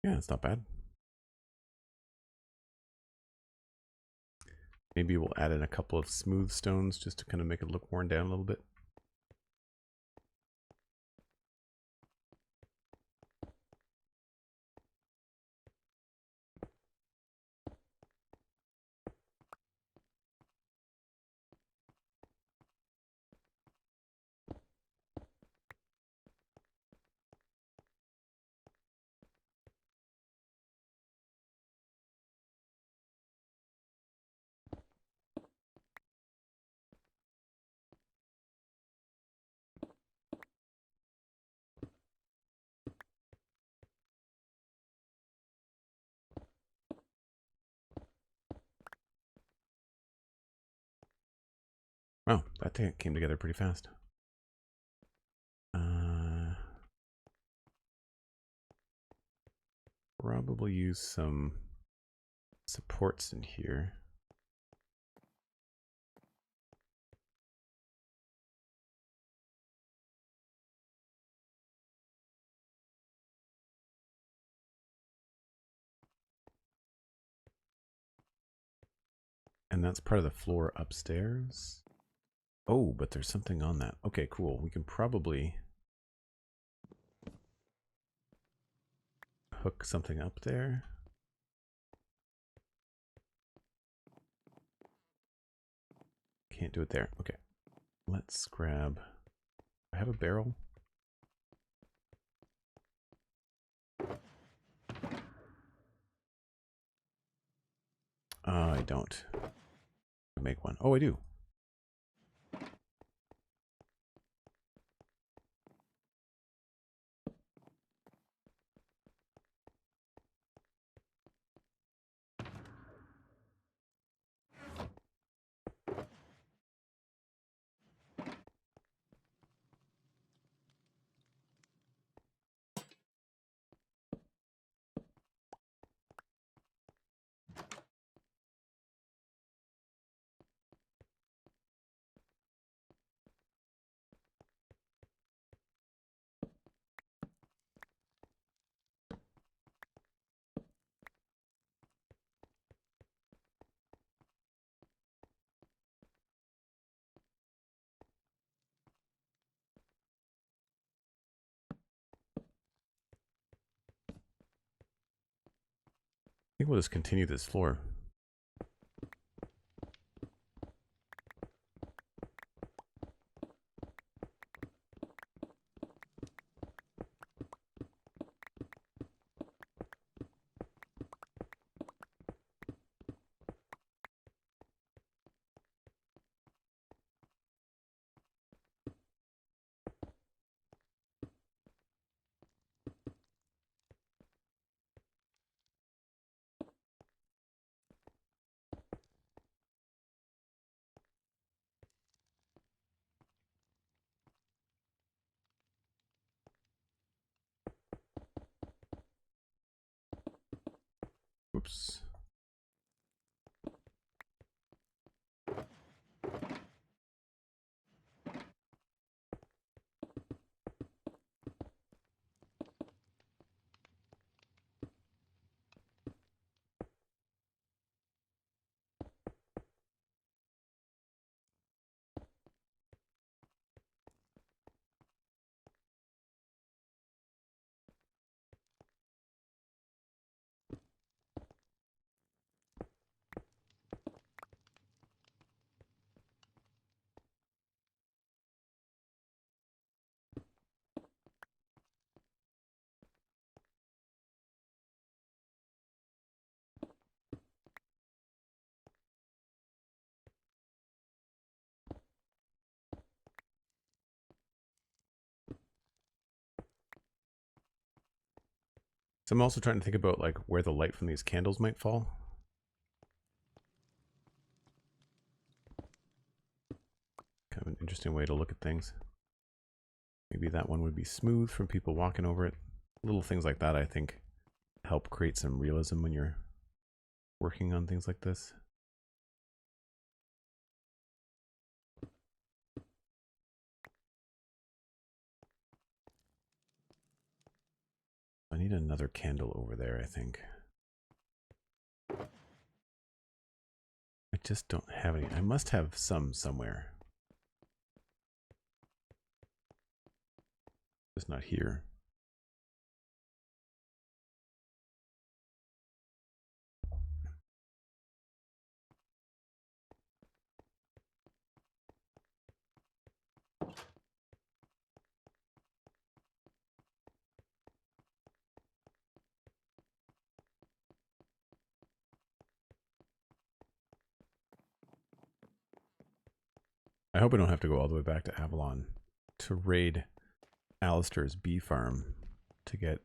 Yeah, it's not bad. Maybe we'll add in a couple of smooth stones just to kind of make it look worn down a little bit. Wow, that thing came together pretty fast. Probably use some supports in here. And that's part of the floor upstairs. Oh, but there's something on that. Okay, cool. We can probably hook something up there. Can't do it there. Okay. Let's grab... I have a barrel. I don't. Make one. Oh, I do. I think we'll just continue this floor. Oops. So I'm also trying to think about like where the light from these candles might fall. Kind of an interesting way to look at things. Maybe that one would be smooth from people walking over it. Little things like that, I think, help create some realism when you're working on things like this. I need another candle over there, I think. I just don't have any. I must have some somewhere. Just not here. I hope I don't have to go all the way back to Avalon to raid Alistair's bee farm to get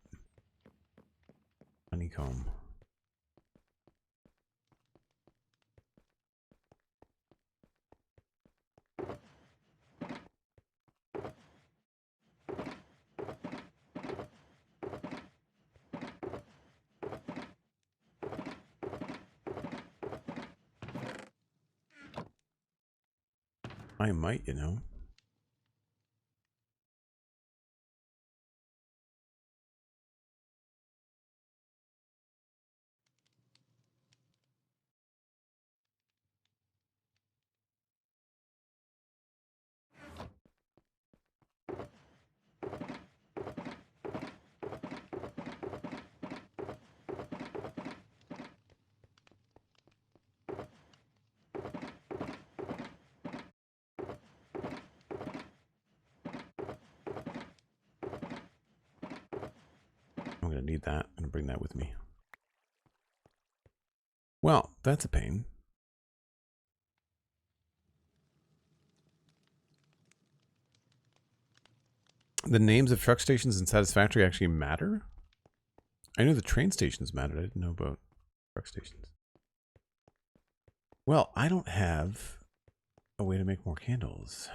honeycomb. I might, you know. I'm going to need that. I'm going to bring that with me. Well, that's a pain. The names of truck stations in Satisfactory actually matter? I knew the train stations mattered. I didn't know about truck stations. Well, I don't have a way to make more candles.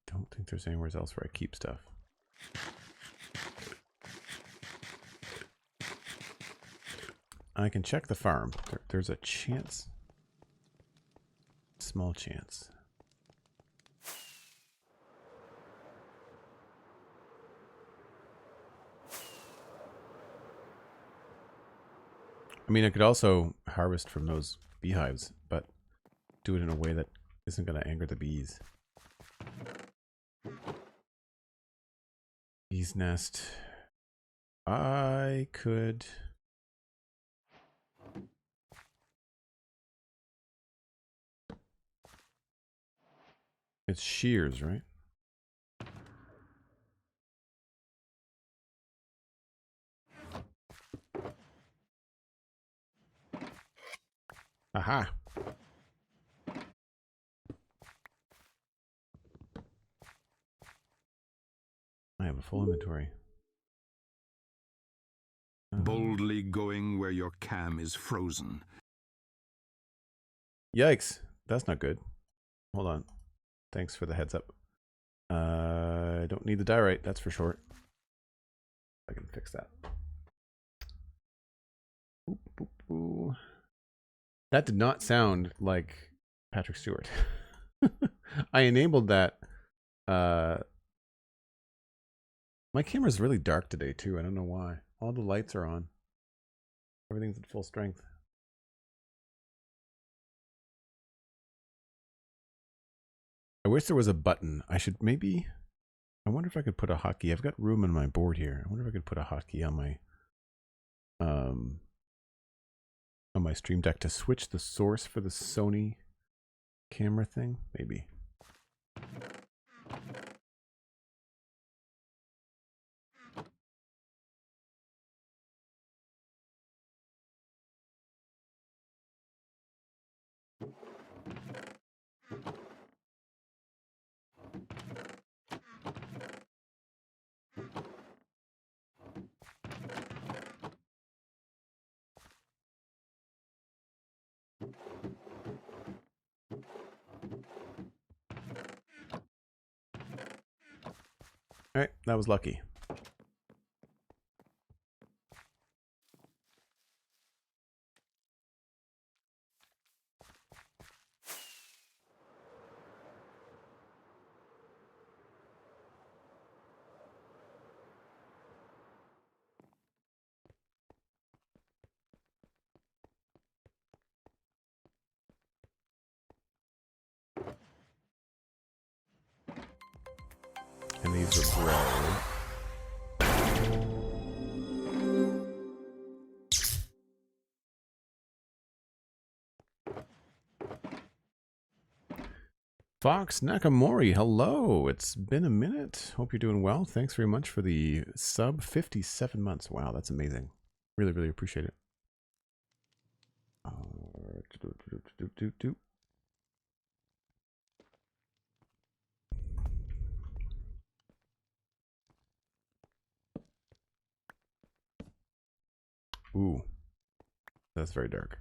Don't think there's anywhere else where I keep stuff. I can check the farm. There's a chance. Small chance. I mean, I could also harvest from those beehives, but do it in a way that isn't going to anger the bees. Bee's nest. I could... It's shears, right? Aha! I have a full inventory. Boldly going where your cam is frozen. Yikes. That's not good. Hold on. Thanks for the heads up. I don't need the diorite, that's for sure. I can fix that. Boop, boop, boop. That did not sound like Patrick Stewart. I enabled that. My camera's really dark today too. I don't know why. All the lights are on. Everything's at full strength. I wish there was a button. I should maybe... I wonder if I could put a hotkey. I've got room on my board here. I wonder if I could put a hotkey on my Stream Deck to switch the source for the Sony camera thing. Maybe. All right, that was lucky. And these are gray. Fox Nakamori, hello. It's been a minute. Hope you're doing well. Thanks very much for the sub. 57 months. Wow, that's amazing. Really, really appreciate it. Ooh, that's very dark.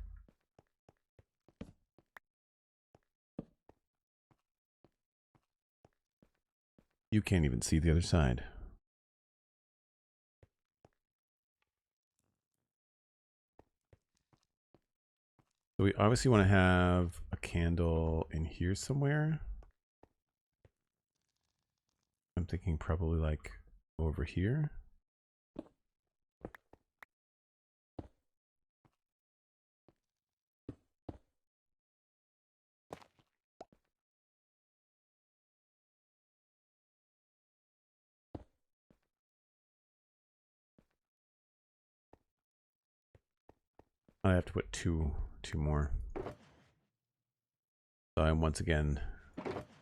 You can't even see the other side. So we obviously want to have a candle in here somewhere. I'm thinking probably like over here. I have to put two more. So I'm once again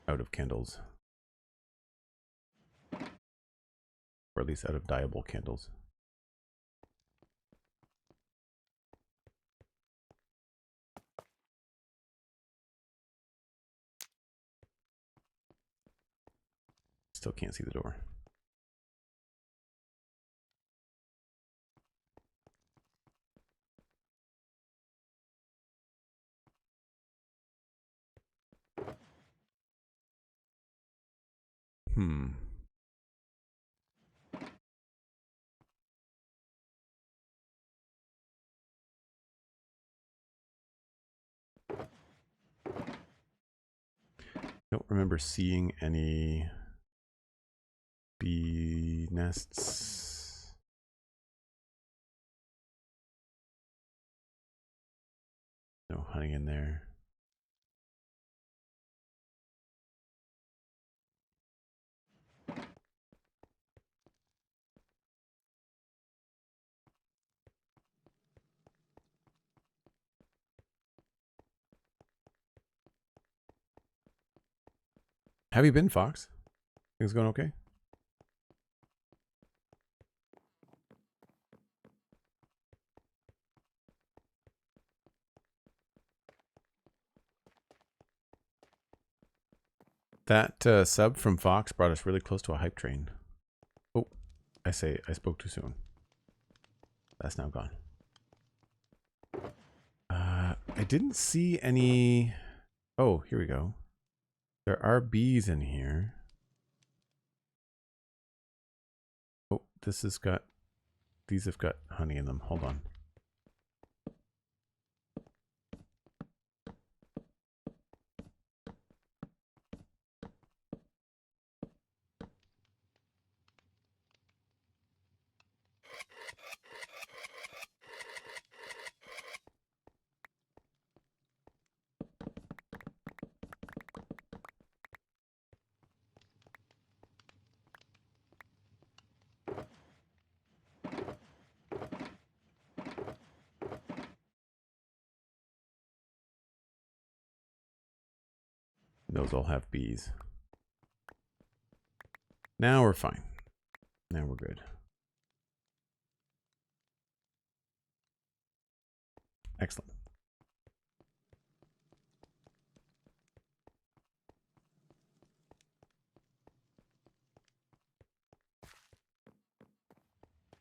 out of candles. Or at least out of dyeable candles. Still can't see the door. Don't remember seeing any bee nests. No honey in there. Have you been, Fox? Things going okay? That sub from Fox brought us really close to a hype train. Oh, I spoke too soon. That's now gone. I didn't see any Oh, here we go. There are bees in here. Oh, this has got, these have got honey in them. Hold on. Those all have bees. Now we're fine. Now we're good. Excellent.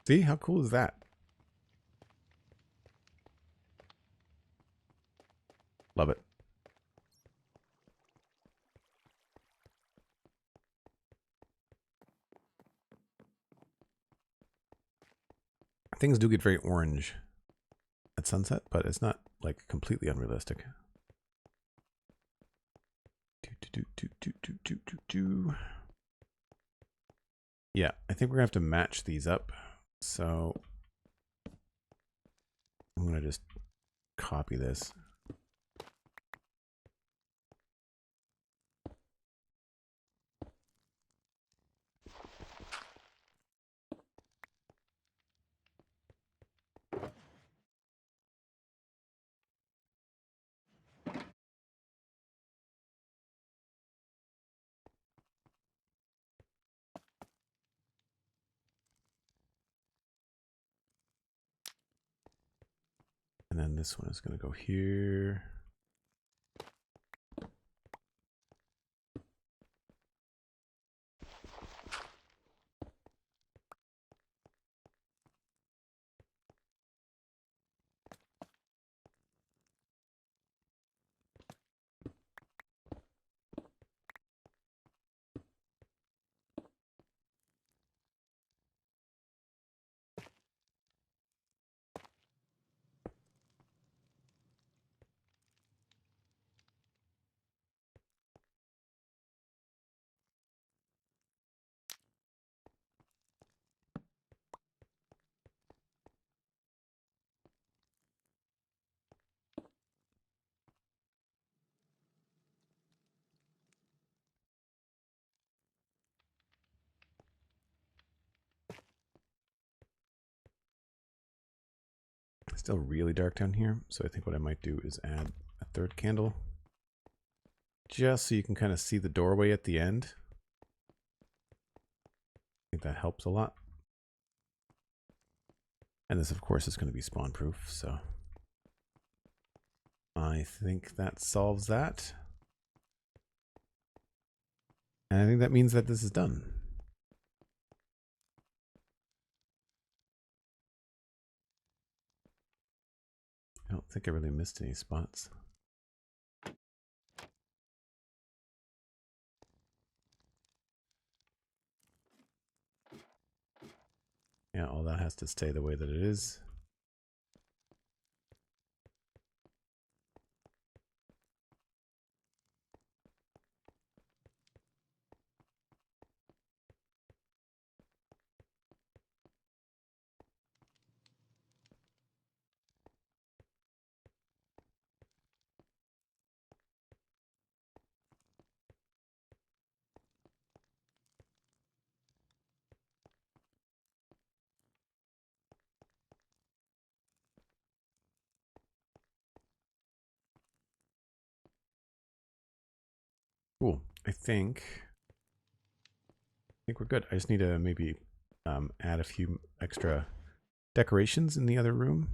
See, how cool is that? Love it. Things do get very orange at sunset, but it's not like completely unrealistic. Yeah, I think we're gonna have to match these up. So I'm gonna just copy this. And then this one is going to go here. Still really dark down here, so I think what I might do is add a third candle, just so you can kind of see the doorway at the end. I think that helps a lot. And this, of course, is going to be spawn proof, so I think that solves that. And I think that means that this is done. I don't think I really missed any spots. Yeah, all that has to stay the way that it is. Cool. I think we're good. I just need to maybe add a few extra decorations in the other room.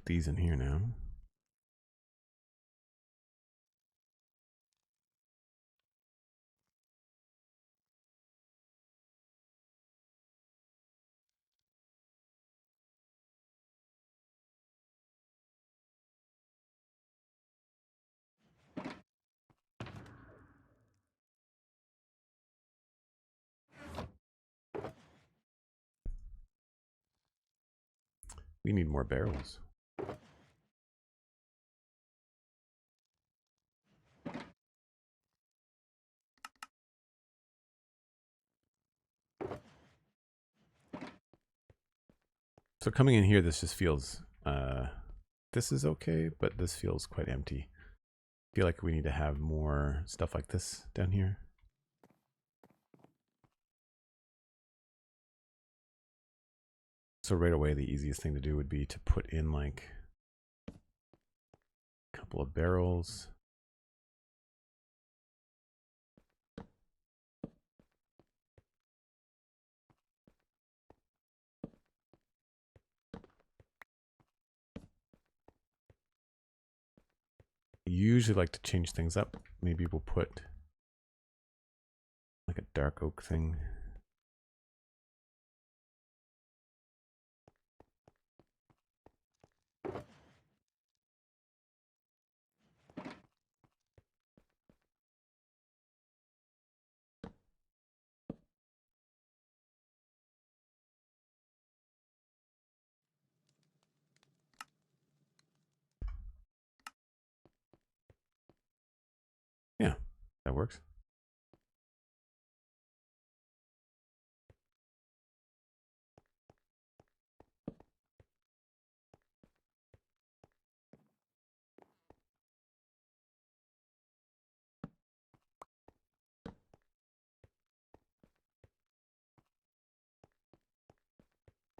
these in here now. We need more barrels. So coming in here, this just feels, this is okay, but this feels quite empty. I feel like we need to have more stuff like this down here. So right away, the easiest thing to do would be to put in like a couple of barrels. I usually like to change things up. Maybe we'll put like a dark oak thing. Yeah, that works.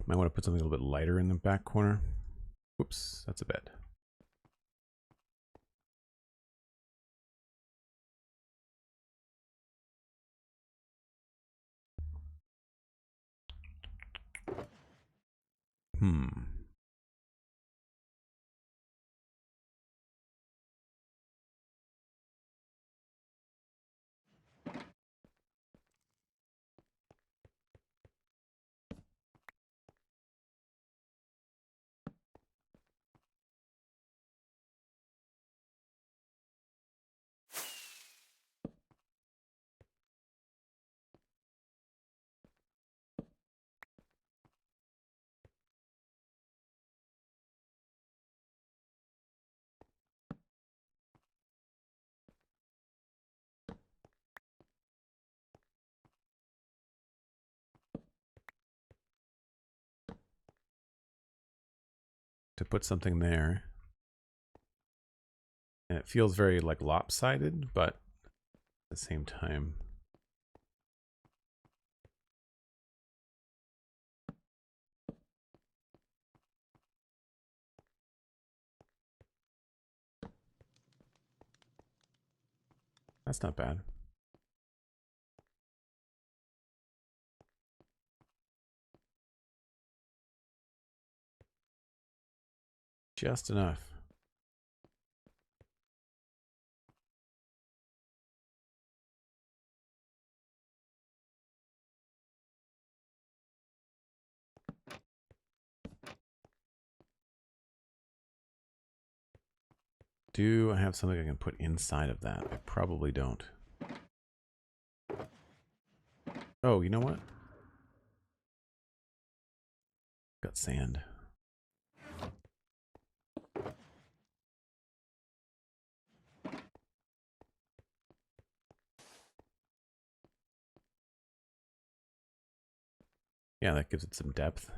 Might want to put something a little bit lighter in the back corner. Whoops, that's a bed. To put something there. And it feels very like lopsided, but at the same time. That's not bad. Just enough. Do I have something I can put inside of that? I probably don't. Oh, you know what? Got sand. Yeah, that gives it some depth.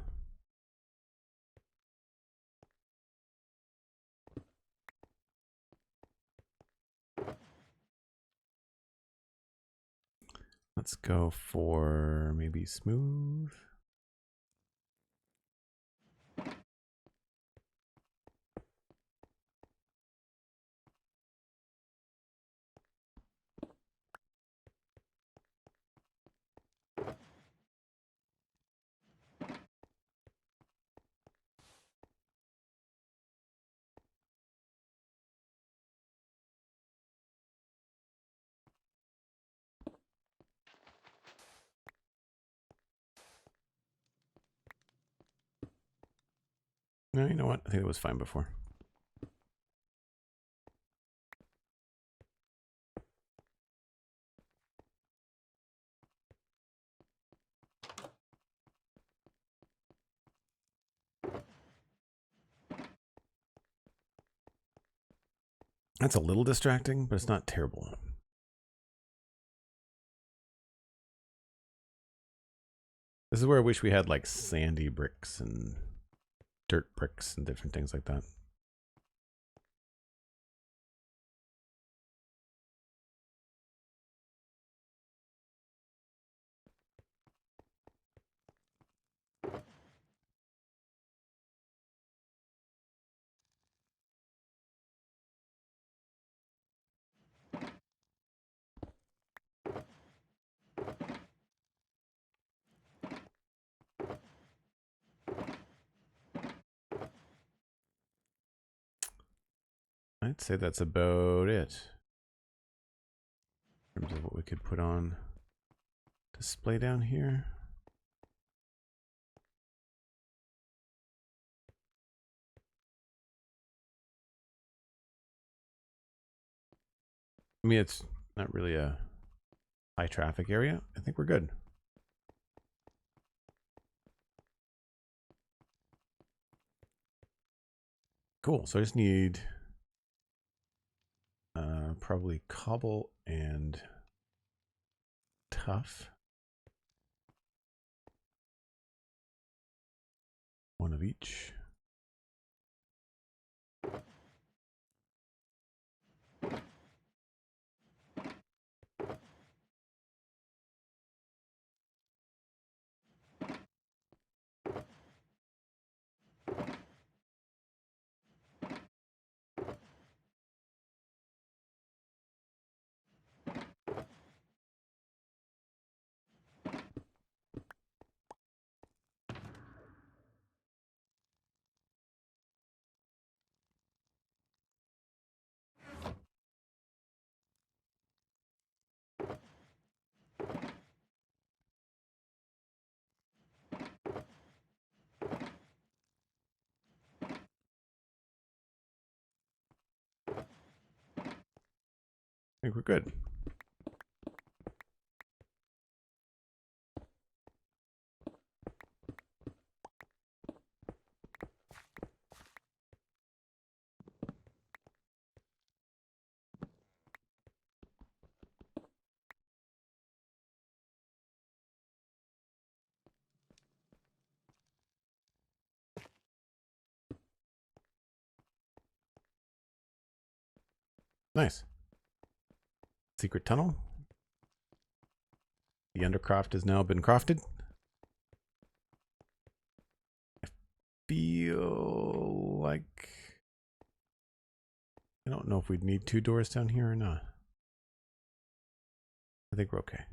Let's go for maybe smooth. No, you know what? I think it was fine before. That's a little distracting, but it's not terrible. This is where I wish we had like sandy bricks and dirt bricks and different things like that. I'd say that's about it in terms of what we could put on display down here. I mean, it's not really a high traffic area. I think we're good. Cool. So I just need probably cobble and tough. One of each. I think we're good. Nice. Secret tunnel. The Undercroft has now been crafted. I feel like I don't know if we'd need 2 doors down here or not. I think we're okay.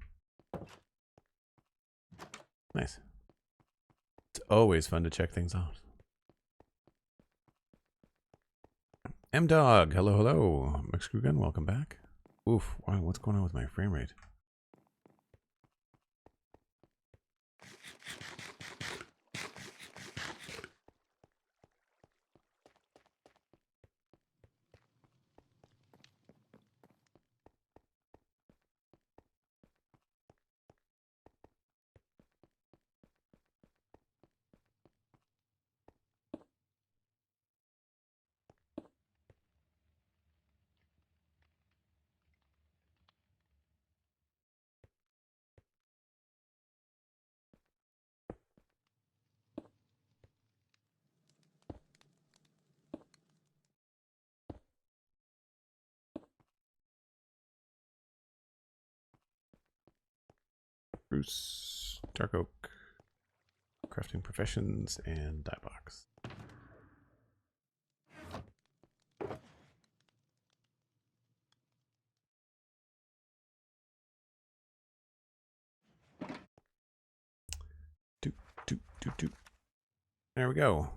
Nice. It's always fun to check things out. M-Dog, hello, hello. McScrewGunn, welcome back. Oof, wow, what's going on with my frame rate? Bruce, Dark Oak, Crafting Professions, and Dye Box. Doot. There we go.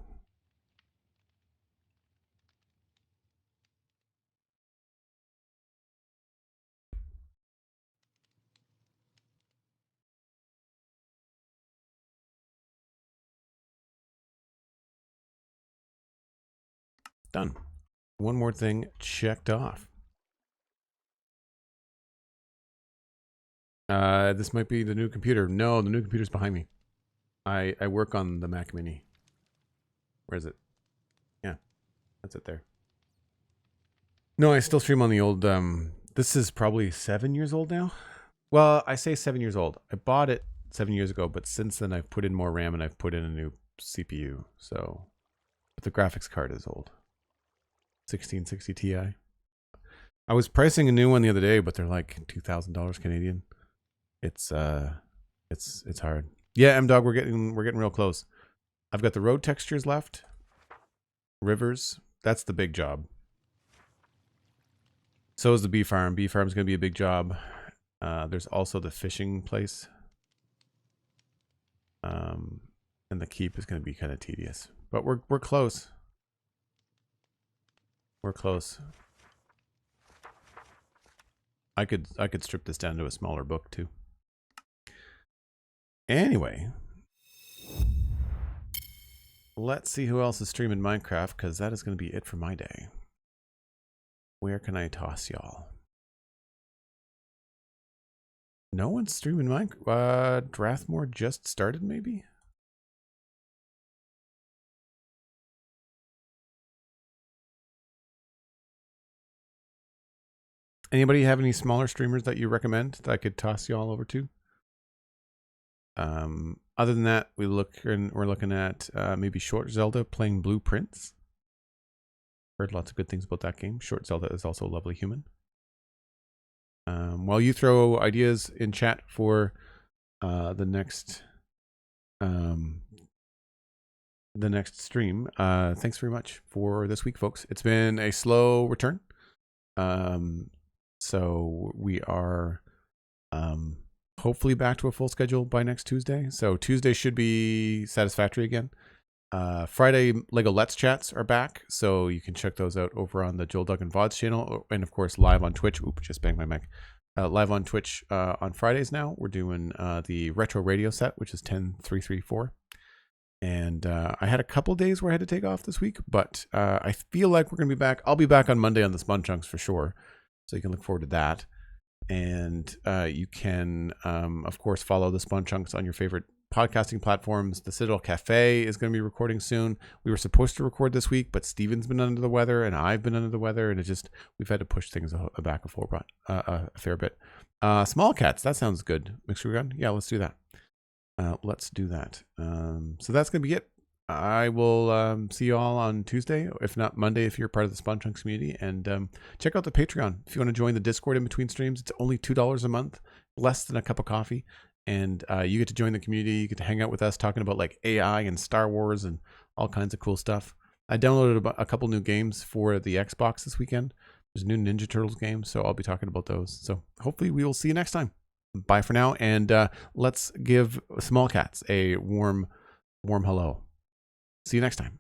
Done. One more thing checked off. This might be the new computer. No, the new computer's behind me. I work on the Mac Mini. Where is it? Yeah, that's it there. No, I still stream on the old, this is probably 7 years old now. Well, I say 7 years old. I bought it 7 years ago, but since then I've put in more RAM and I've put in a new CPU. So, but the graphics card is old. 1660 Ti. I was pricing a new one the other day, but they're like $2,000 Canadian. It's hard. Yeah, M-Dog, we're getting real close. I've got the road textures left. Rivers, that's the big job. So is the bee farm. Bee farm's going to be a big job. There's also the fishing place. And the keep is going to be kind of tedious. But we're close. We're close. I could strip this down to a smaller book too. Anyway, let's see who else is streaming Minecraft, because that is going to be it for my day. Where can I toss y'all? No one's streaming Minecraft. Drathmore just started, maybe? Anybody have any smaller streamers that you recommend that I could toss y'all over to? Other than that, we're looking at maybe Short Zelda playing Blueprints. Heard lots of good things about that game. Short Zelda is also a lovely human. While you throw ideas in chat for the next stream, thanks very much for this week, folks. It's been a slow return. So we are hopefully back to a full schedule by next Tuesday. So Tuesday should be satisfactory again. Friday Lego Let's Chats are back, so you can check those out over on the Joel Duggan VODs channel, and of course live on Twitch. Oop, just banged my mic. Live on Twitch on Fridays now. We're doing the retro radio set, which is 10334. And I had a couple days where I had to take off this week, but I feel like we're going to be back. I'll be back on Monday on the Spun Chunks for sure, so you can look forward to that. And you can, of course, follow the Spun Chunks on your favorite podcasting platforms. The Citadel Cafe is going to be recording soon. We were supposed to record this week, but Steven's been under the weather and I've been under the weather, and we've had to push things back a fair bit. Small Cats, that sounds good. McScrewGunn, yeah, let's do that. Let's do that. So that's going to be it. I will see you all on Tuesday, if not Monday, if you're part of the Spun Chunks community. And check out the Patreon if you want to join the Discord in between streams. It's only $2 a month, less than a cup of coffee. And you get to join the community. You get to hang out with us talking about like AI and Star Wars and all kinds of cool stuff. I downloaded a couple new games for the Xbox this weekend. There's a new Ninja Turtles game, so I'll be talking about those. So hopefully we will see you next time. Bye for now, and let's give Small Cats a warm hello. See you next time.